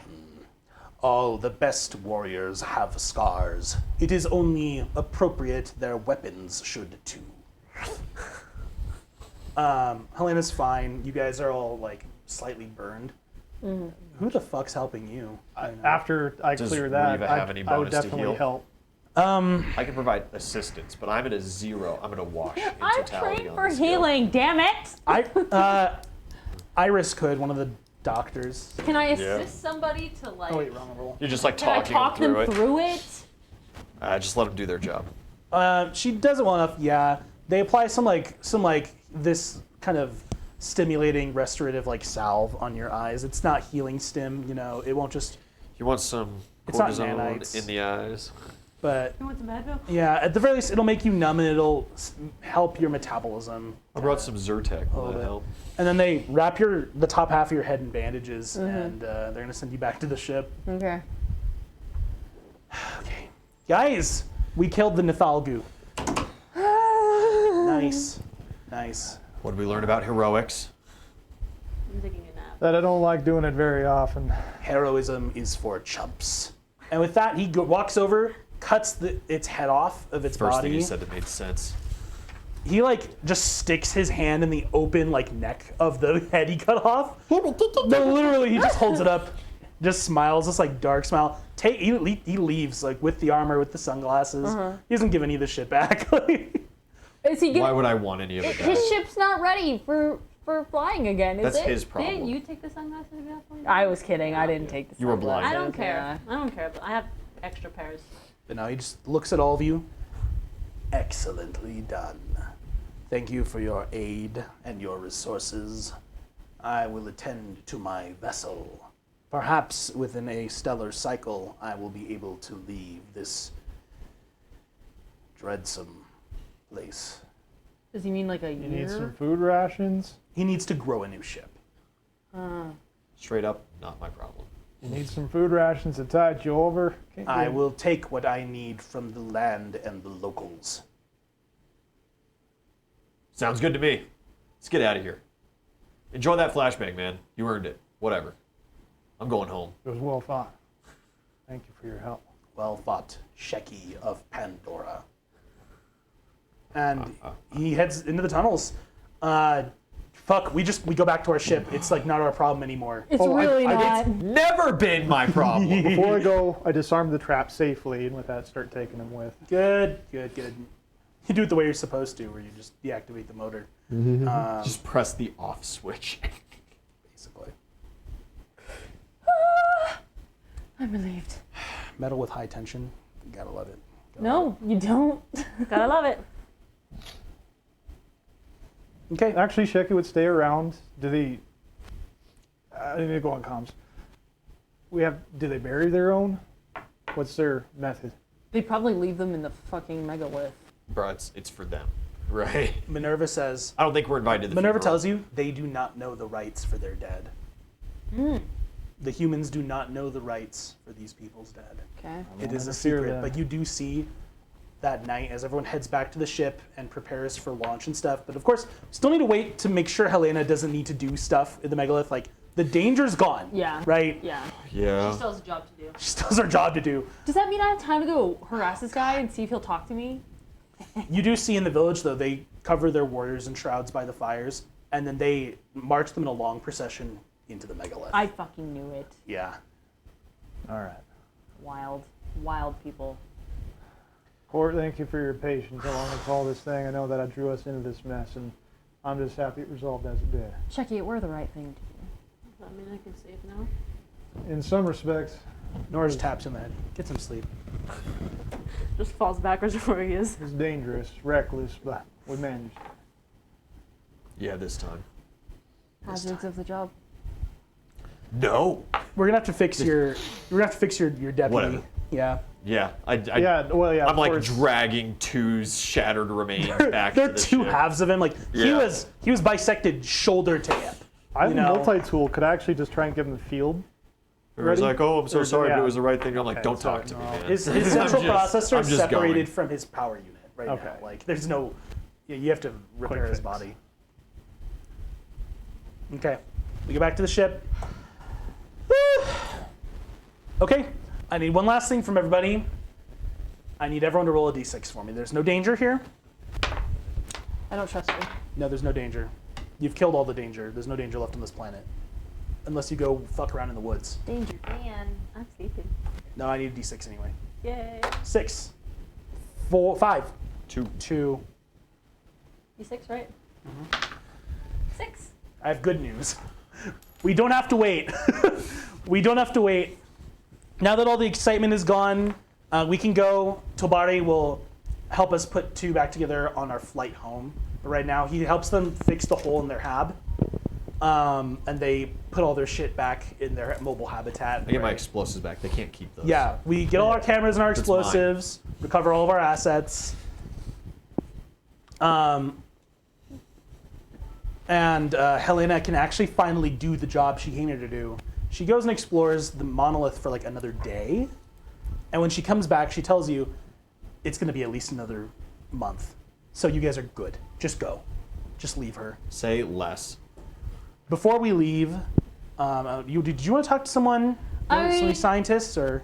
All the best warriors have scars. It is only appropriate their weapons should too. Helena's fine. You guys are all like slightly burned.
Mm-hmm.
Who the fuck's helping you?
After I
Does
clear that,
Reva have any
I would
bonus to
definitely
heal?
help.
I can provide assistance, but I'm at a 0. I'm at a wash in
I'm
totality
trained
on
for
this skill.
healing, damn it!
Iris could, one of the doctors.
Can I assist somebody to like?
Oh wait, wrong roll.
You're just like
Can I
talking
talk
through
them
it.
through it?
Just let them do their job.
She does it well enough. Yeah, they apply some this kind of stimulating restorative like salve on your eyes. It's not healing stim, you know. It won't just.
You want some
It's not
cortisone
nanites.
in the eyes?
But
You want some Advil?
yeah, at the very least, it'll make you numb and it'll help your metabolism.
I brought some Zyrtec. Will that
bit.
help?
And then they wrap the top half of your head in bandages, and they're gonna send you back to the ship.
Okay.
Okay, guys, we killed the Nithalgu. Nice.
What did we learn about heroics?
I'm taking a nap.
That I don't like doing it very often.
Heroism is for chumps. And with that, he walks over, cuts its head off of its
First
body.
thing you said that made sense.
He like just sticks his hand in the open like neck of the head he cut off. No, literally, he just holds it up, just smiles, this like dark smile. He leaves like with the armor, with the sunglasses. He doesn't give any of the shit back.
Is he
Why
getting?
would I want any of it?
His ship's not ready for flying again, is
That's
it?
his problem.
Didn't you take the sunglasses off?
I was kidding. I didn't take the
You were blind.
I don't
sunglasses,
care. I don't care. But I have extra pairs.
But now he just looks at all of you. Excellently done. Thank you for your aid and your resources. I will attend to my vessel. Perhaps within a stellar cycle, I will be able to leave this dreadsome place.
Does he mean like a
You need some
year?
food rations.
He needs to grow a new ship.
Straight up, not my problem.
You need some food rations to tide you over. Can't
I
you-
will take what I need from the land and the locals.
Sounds good to me. Let's get out of here. Enjoy that flashbang, man. You earned it. Whatever. I'm going home.
It was well fought. Thank you for your help.
Well fought, Sheki of Pandora. And he heads into the tunnels. Fuck, we go back to our ship. It's like not our problem anymore.
It's
Oh,
really
I
not.
Never been my problem.
Before I go, I disarm the trap safely, and with that, start taking them with.
Good. You do it the way you're supposed to, where you just deactivate the motor.
Just press the off switch.
Basically.
I'm relieved.
Metal with high tension. You gotta love it.
No, you don't.
Gotta love it.
Okay.
Actually, Shecky would stay around. Do they? I need to go on comms. Do they bury their own? What's their method?
They probably leave them in the fucking megalith.
Bro, it's for them, right?
Minerva says,
I don't think we're invited to the
Minerva
funeral.
tells you they do not know the rights for their dead. The humans do not know the rights for these people's dead.
Okay.
It is a
fear
secret,
them.
but you do see that night as everyone heads back to the ship and prepares for launch and stuff. But of course, still need to wait to make sure Helena doesn't need to do stuff in the megalith. Like, the danger's gone.
Yeah.
Right?
Yeah.
Yeah.
She still has a job to do.
She still has her job to do.
Does that mean I have time to go harass this guy and see if he'll talk to me?
You do see in the village, though, they cover their warriors in shrouds by the fires, and then they march them in a long procession into the megalith.
I fucking knew it.
Yeah.
All right.
Wild people.
Court, thank you for your patience along with all this thing. I know that I drew us into this mess, and I'm just happy it resolved as it did.
Checky, we're the right thing to do.
I mean, I can save now.
In some respects,
Nora's taps in the head. Get some sleep.
Just falls backwards where he is.
it's dangerous, reckless, but we managed.
Yeah, this time.
Hazards of the job.
No.
We're gonna have to fix your. We're gonna have to fix your deputy.
Whatever.
Yeah.
Yeah.
Yeah, well, yeah.
I'm
of
like
course.
dragging Two's shattered remains back
There
to
are
the
two
ship.
halves of him. Like he
Yeah.
was bisected shoulder to hip.
I have
you
a
know.
multi-tool. Could I actually just try and give him the field?
He was like, "Oh, I'm so
Or-
sorry, but
yeah.
it was the right thing." I'm like,
Okay,
"Don't
sorry,
talk to me,
no.
man."
His
I'm
central
just-
processor
I'm
is
just
separated
going.
from his power unit right
Okay.
now. Like there's no. Yeah, you have to repair his
fix.
body. Okay, we go back to the ship. Okay, I need one last thing from everybody. I need everyone to roll a d6 for me. There's no danger here.
I don't trust you.
No, there's no danger. You've killed all the danger. There's no danger left on this planet. Unless you go fuck around in the woods.
Danger.
Man, I'm sleeping.
No, I need a d6 anyway.
Yay.
6. 4. 5.
2.
2.
You6, right? 6.
I have good news. We don't have to wait. We don't have to wait. Now that all the excitement is gone, we can go. Tobari will help us put 2 back together on our flight home. But right now, he helps them fix the hole in their hab. And they put all their shit back in their mobile habitat.
I get my explosives back. They can't keep those.
Yeah, we get all our cameras and our
That's mine.
explosives, recover all of our assets. And Helena can actually finally do the job she came here to do. She goes and explores the monolith for like another day. And when she comes back, she tells you it's going to be at least another month. So you guys are good. Just go. Just leave her.
Say less.
Before we leave, did you want to talk to someone? Some scientists or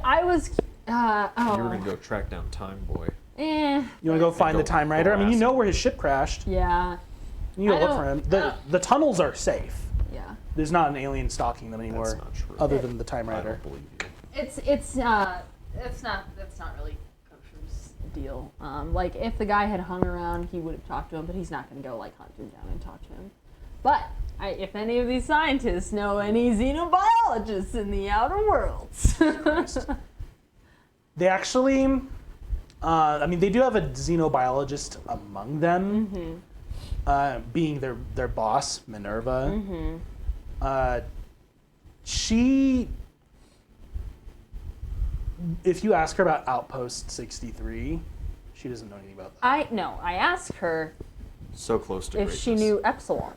I was.
You were gonna go track down Time Boy.
you want to go find
go
the Time Rider? I mean, you
harass
know
him.
where his ship crashed.
Yeah.
You need to
I
look
don't-
for him. The tunnels are safe.
Yeah.
There's not an alien stalking them anymore,
That's not true.
other than the Time
I
Rider.
don't believe you.
It's not really Kosher's deal. Like if the guy had hung around, he would have talked to him, but he's not going to go like hunt him down and talk to him. But if any of these scientists know any xenobiologists in the outer worlds,
They actually, I mean, they do have a xenobiologist among them, being their boss, Minerva. She, if you ask her about Outpost 63, she doesn't know anything about that.
I asked her
So close to
if
greatness.
she knew Epsilon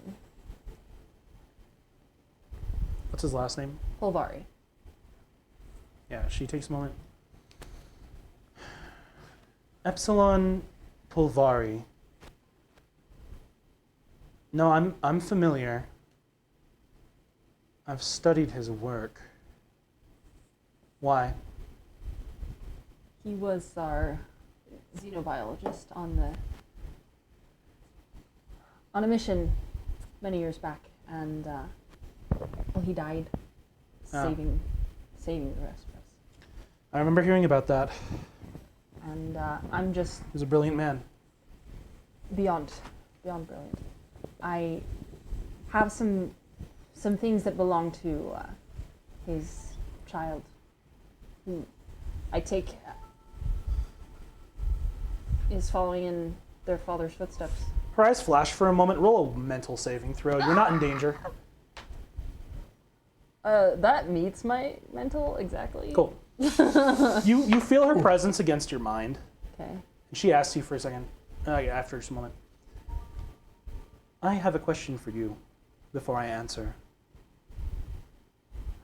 What's his last name?
Polvari.
Yeah, she takes a moment. Epsilon Pulvari. No, I'm familiar. I've studied his work. Why?
He was our xenobiologist on a mission many years back, and well, he died saving the rest of us.
I remember hearing about that.
And I'm just
He was a brilliant man.
beyond brilliant. I have some things that belong to his child, who I take is following in their father's footsteps.
Her eyes flash for a moment. Roll a mental saving throw. You're not in danger.
That meets my mental exactly.
Cool. You feel her presence against your mind.
Okay.
And she asks you for a second, after just a moment. I have a question for you before I answer.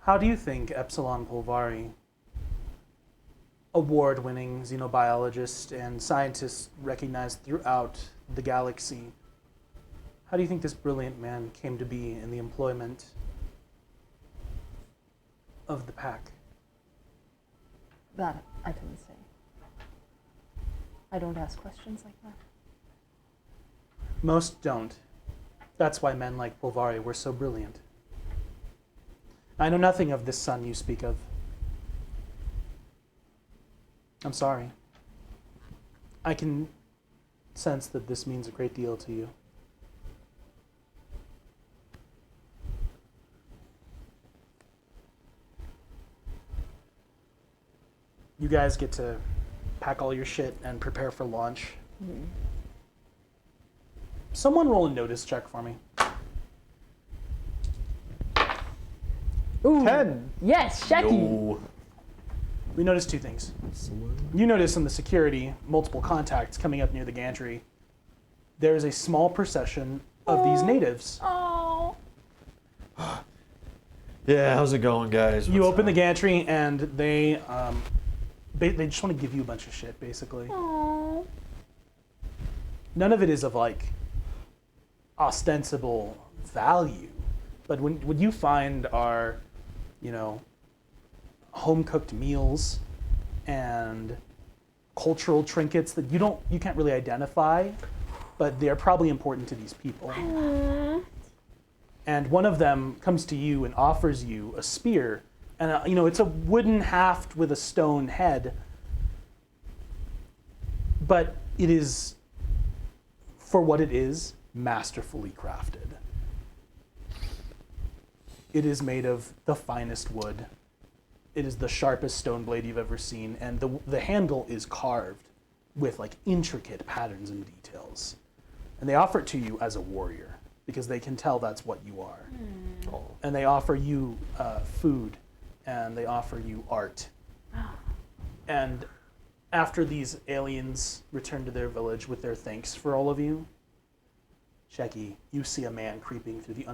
How do you think Epsilon Pulvari, award-winning xenobiologist and scientist recognized throughout the galaxy, how do you think this brilliant man came to be in the employment of the pack?
That I couldn't say. I don't ask questions like that.
Most don't. That's why men like Pulvari were so brilliant. I know nothing of this son you speak of. I'm sorry. I can sense that this means a great deal to you. You guys get to pack all your shit and prepare for launch.
Mm-hmm.
Someone roll a notice check for me.
Ooh.
10.
Yes, Shecky.
No.
We notice two things. You notice in the security, multiple contacts coming up near the gantry. There is a small procession of these natives.
Oh.
Yeah, how's it going, guys?
You
What's
open the
up?
gantry and they just want to give you a bunch of shit, basically.
Oh.
None of it is of like ostensible value, but what you find are, home-cooked meals and cultural trinkets that you can't really identify, but they're probably important to these people. And one of them comes to you and offers you a spear, and it's a wooden haft with a stone head, but it is, for what it is, masterfully crafted. It is made of the finest wood. It is the sharpest stone blade you've ever seen, and the handle is carved with like intricate patterns and details. And they offer it to you as a warrior because they can tell that's what you are. And they offer you food, and they offer you art. And after these aliens return to their village with their thanks for all of you, Shecky, you see a man creeping through the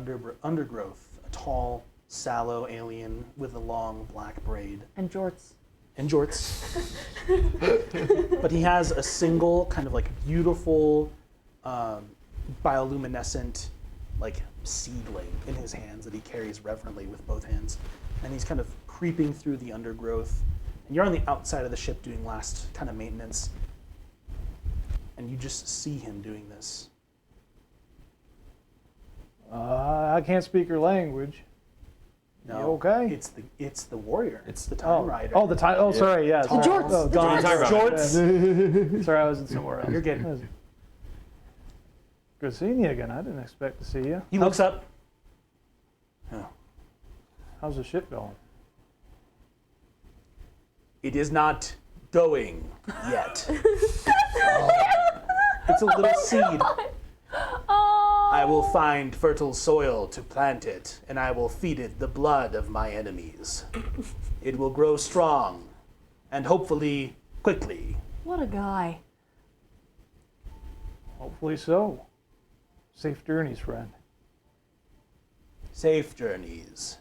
undergrowth, a tall, sallow alien with a long black braid.
And jorts.
And jorts. But he has a single kind of like beautiful bioluminescent like seedling in his hands that he carries reverently with both hands. And he's kind of creeping through the undergrowth. And you're on the outside of the ship doing last kind of maintenance. And you just see him doing this.
I can't speak your language.
No,
You okay?
It's the warrior. It's the time
Oh,
rider.
oh, the time. Oh, sorry. Yeah.
Tall,
Sorry.
jorts.
Oh,
The
God.
jorts.
Sorry, I was in somewhere else.
You're good.
Good seeing you again. I didn't expect to see you.
He looks up.
How's the ship going?
It is not going yet. It's a little seed. I will find fertile soil to plant it, and I will feed it the blood of my enemies. It will grow strong, and hopefully quickly.
What a guy.
Hopefully so. Safe journeys, friend.
Safe journeys,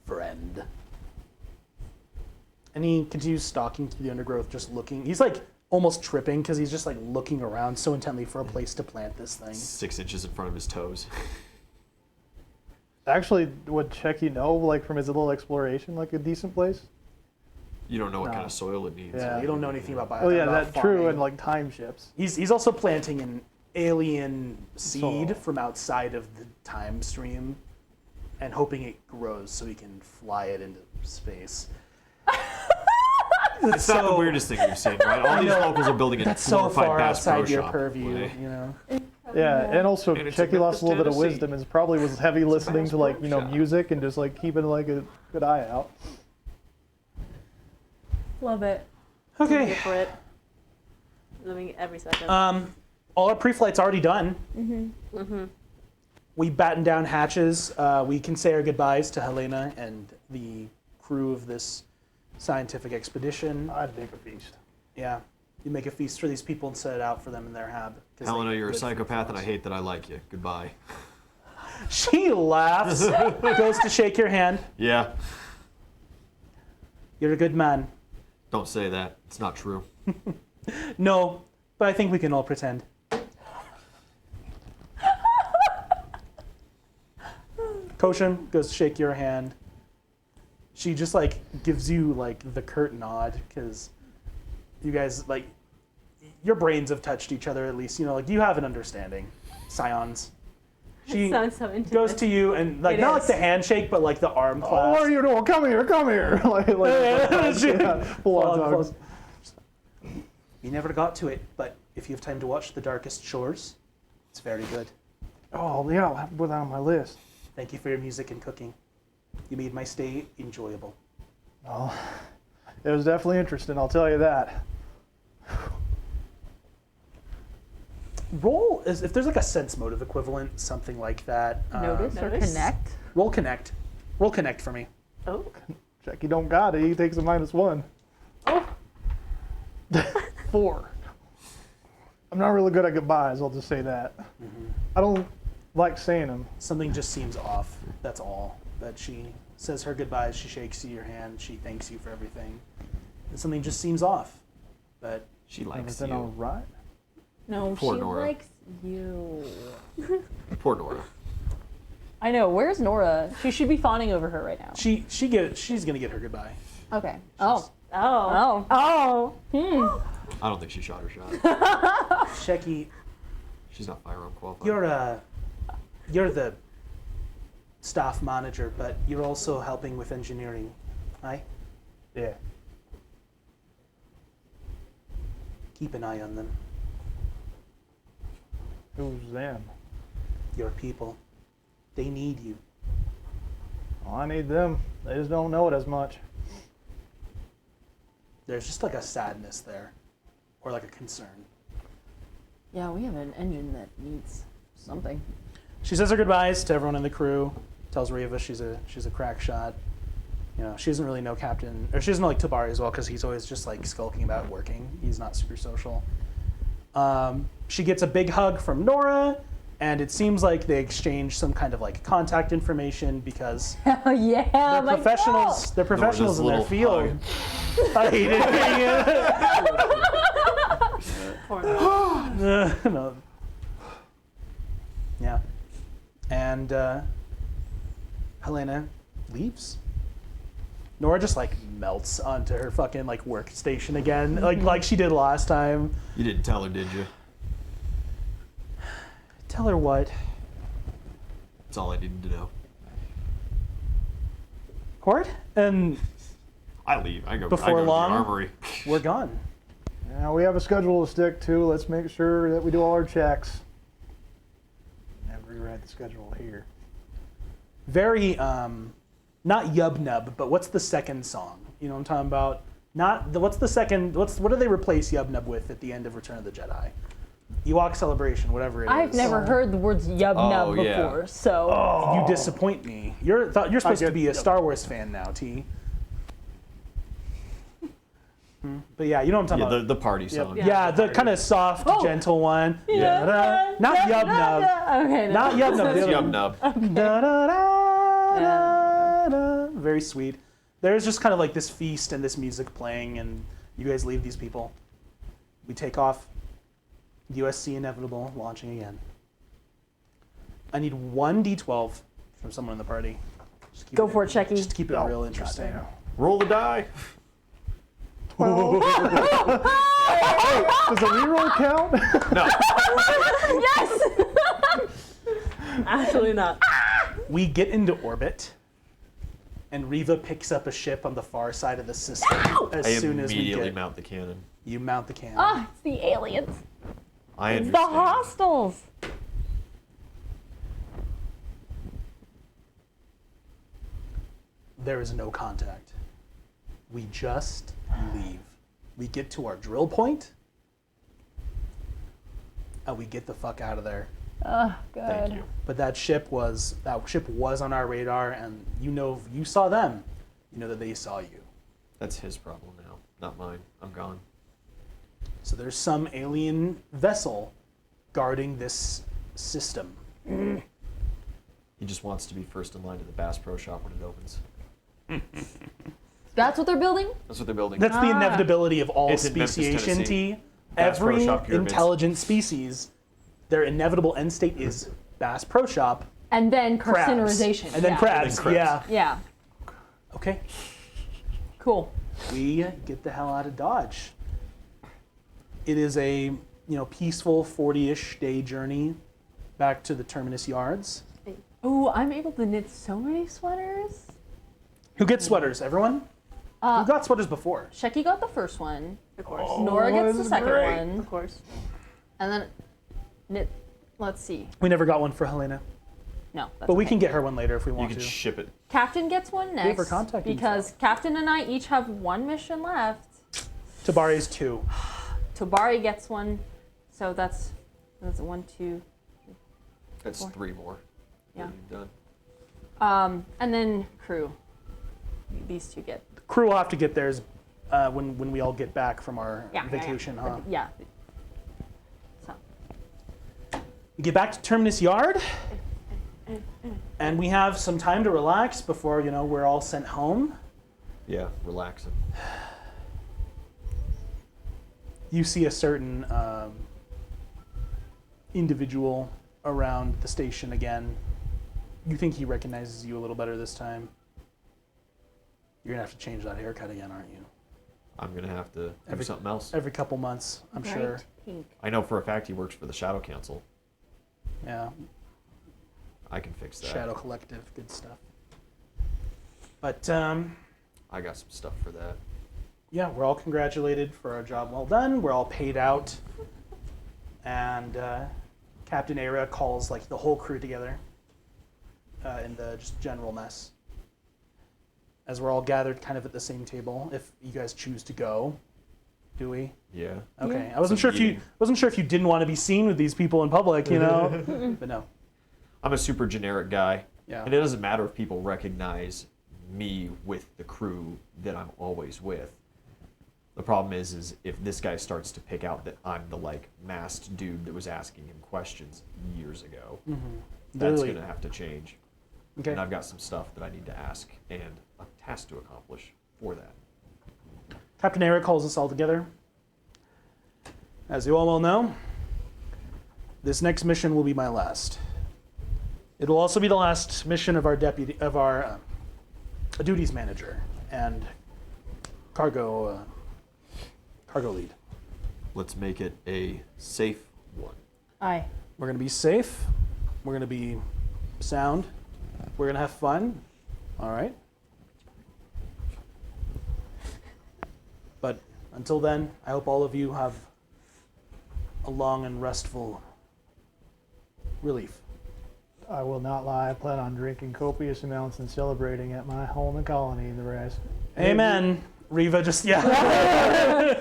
friend. And he continues stalking through the undergrowth, just looking. He's like almost tripping because he's just like looking around so intently for a place to plant this thing.
6 inches in front of his toes.
Actually, would Checky know, like from his little exploration, like a decent place?
You don't know what
No.
kind of soil it needs.
Yeah.
You don't know anything about bio.
Oh yeah,
about
that's true.
farming.
And like time ships.
He's also planting an alien seed
So-
from outside of the time stream and hoping it grows so he can fly it into space.
It's not the weirdest thing we've seen, right? All these
know.
locals are building a
That's so
glorified
far
Bass Pro
outside your
Shop
purview,
way.
you know.
Yeah, and also
And it's in
Checky lost a little bit of
Tennessee.
wisdom and probably was heavy listening to like
Shop.
music and just like keeping like a good eye out.
Love it.
Okay.
Here for it. Living every second.
All our pre-flight's already done. We batten down hatches. We can say our goodbyes to Helena and the crew of this scientific expedition.
I'd make a feast.
Yeah. You make a feast for these people and set it out for them in their hab. 'cause
Helena,
they
you're a
live for
psychopath, and I
us.
hate that I like you. Goodbye.
She laughs, goes to shake your hand.
Yeah.
You're a good man.
Don't say that. It's not true.
No, but I think we can all pretend. Koshin goes to shake your hand. She just like gives you like the curt nod because you guys like your brains have touched each other at least. You know, like you have an understanding. Scions. She
It sounds so intimate.
goes to you and like
It
not like
is.
the handshake, but like the arm
Oh,
clasp.
what are you doing? Come here, come here. Full on dogs.
You never got to it, but if you have time to watch The Darkest Shores, it's very good.
Oh, yeah, I'll have to put that on my list.
Thank you for your music and cooking. You made my stay enjoyable.
Well, it was definitely interesting, I'll tell you that.
Roll is if there's like a sense motive equivalent, something like that.
Notice or
Notice?
connect.
Roll connect. Roll connect for me.
Oh.
Jackie don't got it, he takes a -1.
Oh.
4. I'm not really good at goodbyes, I'll just say that. I don't like saying them.
Something just seems off. That's all. But she says her goodbyes. She shakes your hand. She thanks you for everything. And something just seems off. But
She likes
Everything all
you.
right?
No,
Poor
she
Nora.
likes you.
Poor Nora.
I know. Where's Nora? She should be fawning over her right now.
she's gonna get her goodbye.
Okay. Oh.
Oh.
Oh.
Oh.
I don't think she shot her shot.
Shecky,
She's not firearm qualified.
you're the staff manager, but you're also helping with engineering. Aye?
Yeah.
Keep an eye on them.
Who's them?
Your people. They need you.
Well, I need them. They just don't know it as much.
There's just like a sadness there. Or like a concern.
Yeah, we have an engine that needs something.
She says her goodbyes to everyone in the crew. Tells Reva she's a crack shot. You know, she doesn't really know Captain, or she doesn't know like Tabari as well because he's always just like skulking about working. He's not super social. She gets a big hug from Nora, and it seems like they exchange some kind of like contact information because
Oh yeah,
they're
my
professionals. They're professionals in their
little
field. I hated it.
Poor Nora.
No. Yeah. And Helena leaves. Nora just like melts onto her fucking like workstation again, like she did last time.
You didn't tell her, did you?
Tell her what?
That's all I needed to know.
Court? And
I leave. I go.
Before
I go
long?
to the armory.
we're gone.
Now we have a schedule to stick to. Let's make sure that we do all our checks. And rewrite the schedule here.
Very not Yub Nub, but what's the second song? You know what I'm talking about? Not the what's the second what do they replace Yub Nub with at the end of Return of the Jedi? Ewok Celebration, whatever it is.
I've never heard the words yub nub
Oh, yeah.
before, so
You disappoint me. You're supposed to
get-
be a Star Wars fan now, T. But yeah, you know what I'm talking
Yeah,
about.
the party song.
Yeah, the kind of soft,
Oh.
gentle one.
Yeah.
Da-da. Not Yub Nub.
Okay, no.
Not Yub Nub. the
It's
other
Yum
one.
Nub.
Da-da-da-da. Very sweet. There's just kind of like this feast and this music playing, and you guys leave these people. We take off. USC Inevitable launching again. I need one D12 from someone in the party. Just keep
Go for it, Checky.
Just to keep it real interesting.
Goddamn.
Roll the die.
Does a reroll count?
No.
Actually not.
We get into orbit, and Reva picks up a ship on the far side of the system as
I
soon as we
immediately
get.
mount the cannon.
You mount the cannon.
Ah, it's the aliens.
I
It's
understand.
the hostiles.
There is no contact. We just leave. We get to our drill point, and we get the fuck out of there.
Oh, good.
Thank you.
But that ship was on our radar, and you know, if you saw them, you know that they saw you.
That's his problem now, not mine. I'm gone.
So there's some alien vessel guarding this system.
He just wants to be first in line to the Bass Pro Shop when it opens.
That's what they're building?
That's what they're building.
That's the inevitability of all
It's in Memphis,
speciation.
Tennessee. Bass Pro
Every
Shop pyramids.
intelligent species, their inevitable end state is Bass Pro Shop,
And then
crabs.
carcinorization.
And then
yeah.
crabs.
And then crabs.
Yeah.
Yeah.
Okay.
Cool.
We get the hell out of Dodge. It is a peaceful 40-ish day journey back to the terminus yards.
Ooh, I'm able to knit so many sweaters.
Who gets sweaters? Everyone? Who got sweaters before?
Shecky got the first one.
Of course.
Nora gets the
this is
second
great.
one.
Of course.
And then knit. Let's see.
We never got one for Helena,
No. That's
but we
okay.
can get her one later if we
You
want
can
to.
ship it.
Captain gets one next.
her contact
because Captain and I each have one mission left.
Tabari's 2.
Tobari gets one. So that's 1, 2.
That's
4.
3 more.
Yeah.
You've done.
And then crew. These two get.
Crew will have to get theirs when we all get back from our
Yeah.
vacation, huh?
Yeah. So.
We get back to Terminus Yard, and we have some time to relax before we're all sent home.
Yeah, relaxing.
You see a certain individual around the station again. You think he recognizes you a little better this time. You're gonna have to change that haircut again, aren't you?
I'm going to have to do something else.
Every couple months, I'm sure.
Bright pink.
I know for a fact he works for the Shadow Council.
Yeah,
I can fix that.
Shadow Collective, good stuff. But
I got some stuff for that.
yeah, we're all congratulated for our job well done. We're all paid out, and Captain Era calls the whole crew together in the just general mess. As we're all gathered kind of at the same table, if you guys choose to go, do we?
Yeah.
Okay,
Yeah.
I wasn't
It's a
sure if you didn't want to be seen with these people in public, but no.
I'm a super generic guy.
Yeah.
And it doesn't matter if people recognize me with the crew that I'm always with. The problem is if this guy starts to pick out that I'm the masked dude that was asking him questions years ago, that's
Really?
going to have to change.
Okay.
And I've got some stuff that I need to ask and a task to accomplish for that.
Captain Era calls us all together. As you all well know, this next mission will be my last. It will also be the last mission of our duties manager and cargo lead.
Let's make it a safe one.
Aye.
We're going to be safe. We're going to be sound. We're going to have fun. All right. But until then, I hope all of you have a long and restful relief.
I will not lie. I plan on drinking copious amounts and celebrating at my home and colony and the rest.
Amen. Riva just, yeah.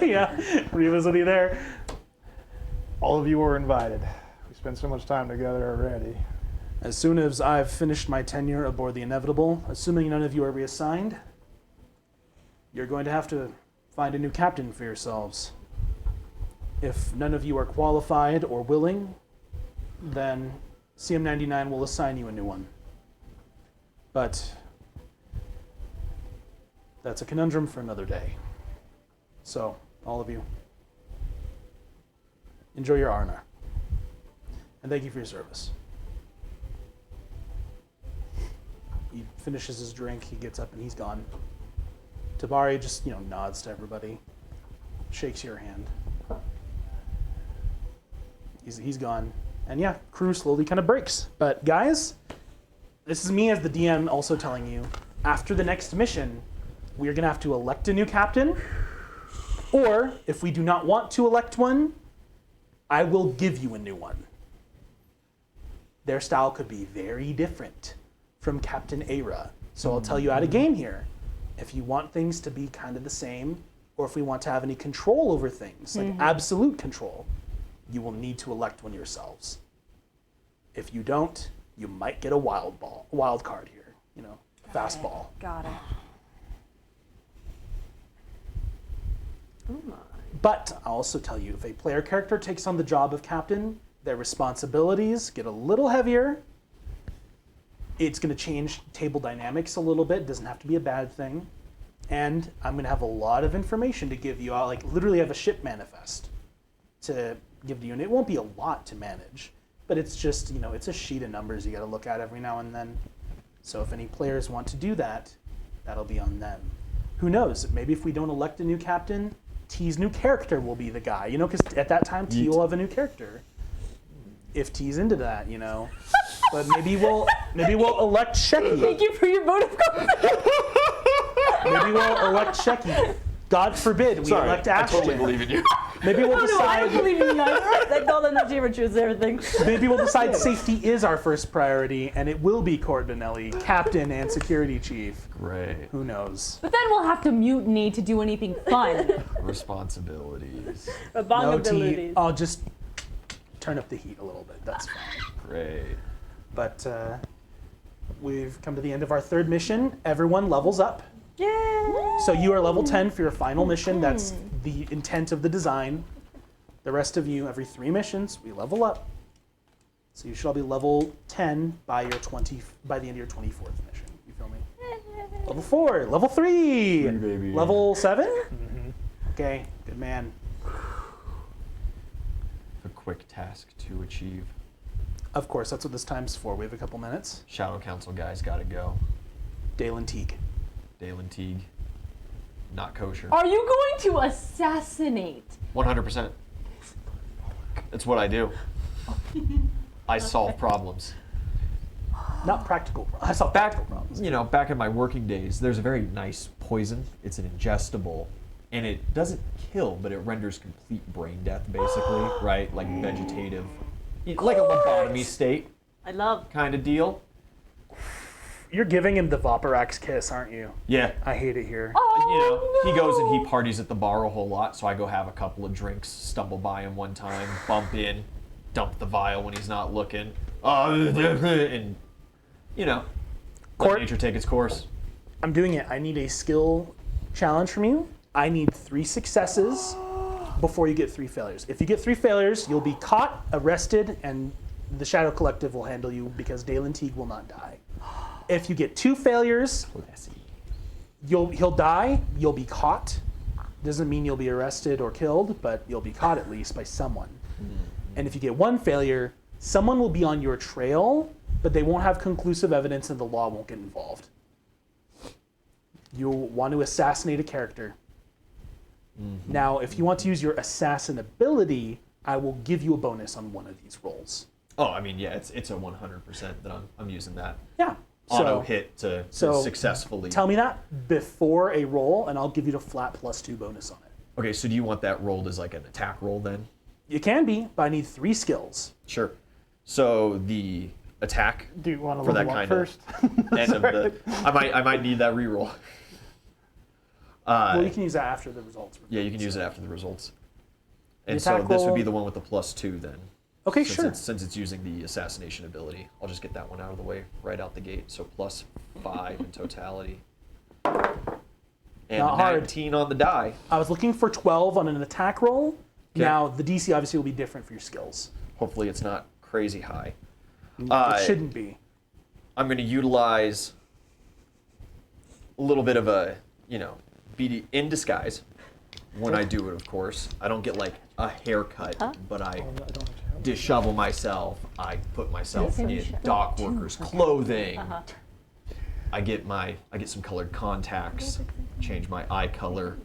Yeah. Riva's with you there.
All of you are invited. We spent so much time together already.
As soon as I've finished my tenure aboard the Inevitable, assuming none of you are reassigned, you're going to have to find a new captain for yourselves. If none of you are qualified or willing, then CM99 will assign you a new one. But that's a conundrum for another day. So, all of you, enjoy your Arna. And thank you for your service. He finishes his drink, he gets up and he's gone. Tabari just, nods to everybody, shakes your hand. He's gone. And yeah, crew slowly kind of breaks. But guys, this is me as the DM also telling you, after the next mission, we are going to have to elect a new captain. Or, if we do not want to elect one, I will give you a new one. Their style could be very different from Captain Era. So I'll tell you out of game here. If you want things to be kind of the same, or if we want to have any control over things, like absolute control, you will need to elect one yourselves. If you don't, you might get a wild card here, fastball.
Got it.
But I'll also tell you, if a player character takes on the job of captain, their responsibilities get a little heavier. It's going to change table dynamics a little bit. It doesn't have to be a bad thing. And I'm going to have a lot of information to give you. I'll literally have a ship manifest to give to you. And it won't be a lot to manage. But it's just, it's a sheet of numbers you got to look at every now and then. So if any players want to do that, that'll be on them. Who knows? Maybe if we don't elect a new captain, T's new character will be the guy. Because at that time, T will have a new character. If T's into that, But maybe we'll elect Shecky.
Thank you for your vote of confidence.
Maybe we'll elect Shecky. God forbid we elect Ashton.
I totally believe in you.
Maybe we'll
I
decide.
don't believe in you guys. That golden achiever chooses everything.
Maybe we'll decide safety is our first priority, and it will be Cordonelli, captain and security chief.
Great.
Who knows?
But then we'll have to mutiny to do anything fun.
Responsibilities.
No T.
Abilities.
I'll just turn up the heat a little bit. That's fine.
Great.
But we've come to the end of our third mission. Everyone levels up.
Yay!
So you are level 10 for your final mission. That's the intent of the design. The rest of you, every 3 missions, we level up. So you should all be level 10 by the end of your 24th mission. You feel me? Level 4, level 3,
baby.
level 7? Mm-hmm. Okay, good man.
A quick task to achieve.
Of course, that's what this time's for. We have a couple minutes.
Shadow Council guys gotta go.
Dalen Teague.
Dalen Teague. Not kosher.
Are you going to assassinate?
100%. It's what I do. I solve problems.
Not practical. I saw practical problems.
Back in my working days, there's a very nice poison. It's an ingestible, and it doesn't kill, but it renders complete brain death, basically, right? Like vegetative, like a lobotomy state
I love.
kind of deal.
You're giving him the Vaparax kiss, aren't you?
Yeah.
I hate it here.
Oh,
He goes and he parties at the bar a whole lot, so I go have a couple of drinks, stumble by him one time, bump in, dump the vial when he's not looking, and, let
Court-
nature take its course.
I'm doing it. I need a skill challenge from you. I need 3 successes before you get 3 failures. If you get 3 failures, you'll be caught, arrested, and the Shadow Collective will handle you because Dalen Teague will not die. If you get 2 failures, he'll die, you'll be caught. Doesn't mean you'll be arrested or killed, but you'll be caught at least by someone. And if you get 1 failure, someone will be on your trail, but they won't have conclusive evidence and the law won't get involved. You'll want to assassinate a character. Now, if you want to use your assassin ability, I will give you a bonus on one of these rolls.
Oh, I mean, yeah, it's a 100% that I'm using that
Yeah.
auto hit to
so
successfully.
Tell me that before a roll, and I'll give you the flat +2 bonus on it.
Okay, so do you want that rolled as like an attack roll then?
You can be, but I need 3 skills.
Sure. So the attack
Do you want to
for that
level up
kind of
first?
end of the. I might need that reroll.
Well, you can use that after the results.
Yeah, you can use it after the results. And
The
so
attack
this would be
roll-
the one with the +2 then.
Okay,
Since
sure.
since it's using the assassination ability, I'll just get that one out of the way right out the gate. So +5 in totality. And
Not hard.
19 on the die.
I was looking for 12 on an attack roll.
Okay.
Now, the DC obviously will be different for your skills.
Hopefully it's not crazy high.
It shouldn't be.
I'm going to utilize a little bit of a, be in disguise when I do it, of course. I don't get like a haircut, but I dishevel myself. I put myself in dock workers' clothing. I get some colored contacts, change my eye color.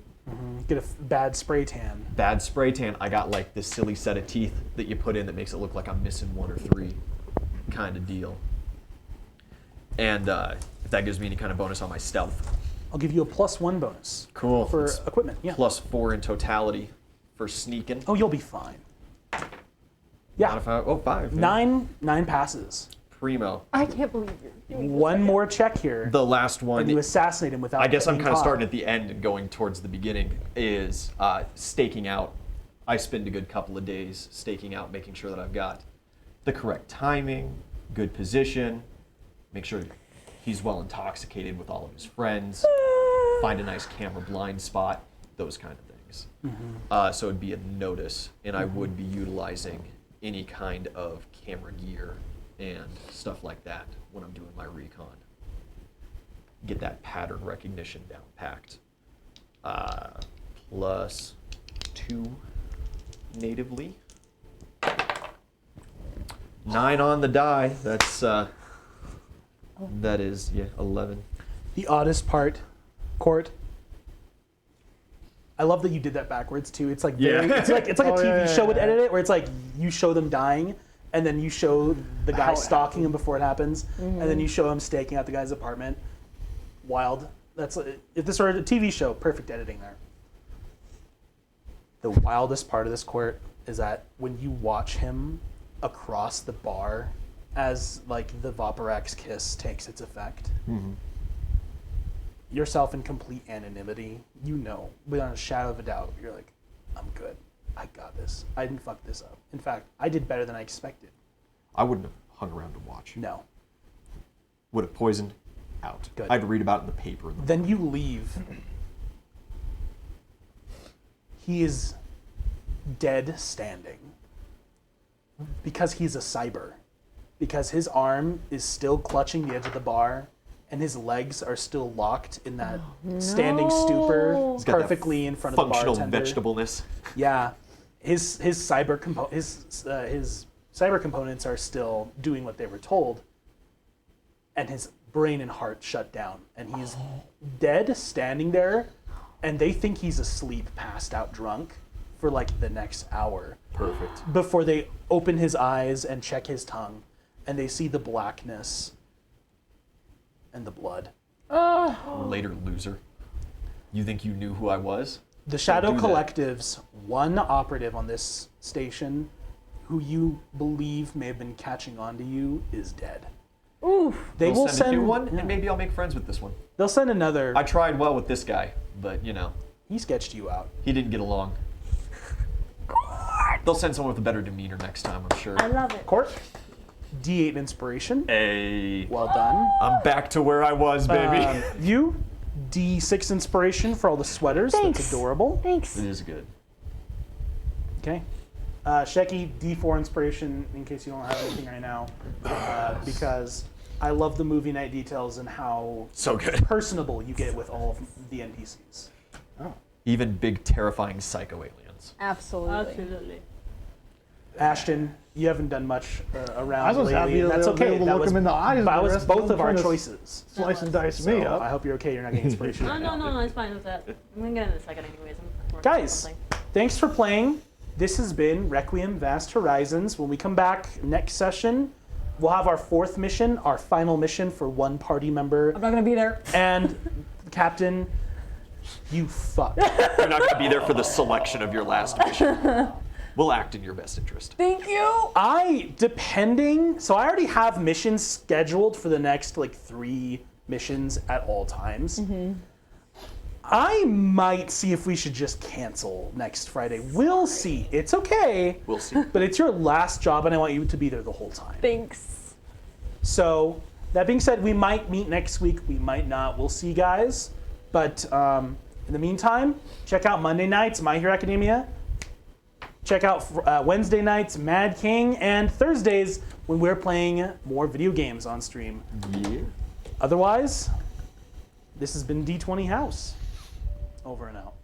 Get a bad spray tan.
Bad spray tan. I got like this silly set of teeth that you put in that makes it look like I'm missing 1 or 3 kind of deal. And if that gives me any kind of bonus on my stealth.
I'll give you a +1 bonus.
Cool.
For
It's
equipment, yeah.
+4 in totality for sneaking.
Oh, you'll be fine. Yeah.
Modify, 5. yeah.
9 passes.
Primo.
I can't believe you're doing
One more check here,
The last one,
and you assassinate him without
I guess I'm
getting
kind of
caught.
starting at the end and going towards the beginning, is staking out. I spend a good couple of days staking out, making sure that I've got the correct timing, good position, make sure he's well intoxicated with all of his friends, find a nice camera blind spot, those kind of things. things. So it'd be a notice, and I would be utilizing any kind of camera gear and stuff like that when I'm doing my recon. Get that pattern recognition down packed. Plus 2 natively. 9 on the die. That's that is 11.
The oddest part, Court. I love that you did that backwards too. It's like very, it's like a TV show would edit it, where it's like you show them dying, and then you show the guy stalking him before it happens, and then you show him staking out the guy's apartment. Wild. That's if this were a TV show, perfect editing there. The wildest part of this Court is that when you watch him across the bar as like the Vaporax kiss takes its effect. Yourself in complete anonymity, you know, without a shadow of a doubt, you're like, I'm good. I got this. I didn't fuck this up. In fact, I did better than I expected.
I wouldn't have hung around to watch.
No.
Would have poisoned out.
Good.
I'd read about it in the paper.
Then you leave. He is dead standing. Because he's a cyber. Because his arm is still clutching the edge of the bar, and his legs are still locked in that standing stupor,
He's got that
perfectly in front of the
functional
bartender.
vegetableness.
Yeah, his cyber components are still doing what they were told, and his brain and heart shut down, and he's dead, standing there, and they think he's asleep, passed out, drunk, for like the next hour.
Perfect.
Before they open his eyes and check his tongue, and they see the blackness and the blood.
Later, loser. You think you knew who I was?
The Shadow
do that.
Collective's one operative on this station, who you believe may have been catching on to you, is dead.
Oof.
They
They'll
will
send a new one,
yeah.
and maybe I'll make friends with this one.
They'll send another.
I tried well with this guy, but you know,
He sketched you out.
he didn't get along. They'll send someone with a better demeanor next time, I'm sure.
I love it.
Court, D8 inspiration.
Hey,
Well done.
I'm back to where I was, baby.
You, D6 inspiration for all the sweaters.
Thanks.
That's adorable.
Thanks.
It is good.
Okay. Sheki, D4 inspiration in case you don't have anything right now, because I love the movie night details and how
So good.
personable you get with all of the NPCs.
Even big, terrifying psycho aliens.
Absolutely.
Absolutely.
Ashton, you haven't done much around
I was
lately.
happy
and that's
to be
okay.
able to
That
look
was,
him in the eyes.
that
the
was
rest
both
them
of our
trying to
choices.
Slice and dice me
So
up.
I hope you're okay. You're not getting inspiration.
No,
right
no,
now.
no, it's fine with that. I'm gonna get it in a second anyways. I'm working on
Guys,
something.
thanks for playing. This has been Requiem Vast Horizons. When we come back next session, we'll have our 4th mission, our final mission for one party member.
I'm not gonna be there.
And Captain, you fuck.
You're not going to be there for the selection of your last mission. We'll act in your best interest.
Thank you.
So I already have missions scheduled for the next like 3 missions at all times. I might see if we should just cancel next Friday. We'll see. It's okay.
We'll see.
But it's your last job, and I want you to be there the whole time.
Thanks.
So, that being said, we might meet next week. We might not. We'll see, guys. But in the meantime, check out Monday nights, My Hero Academia. Check out Wednesday nights, Mad King. And Thursdays, when we're playing more video games on stream.
Yeah.
Otherwise, this has been D20 House. Over and out.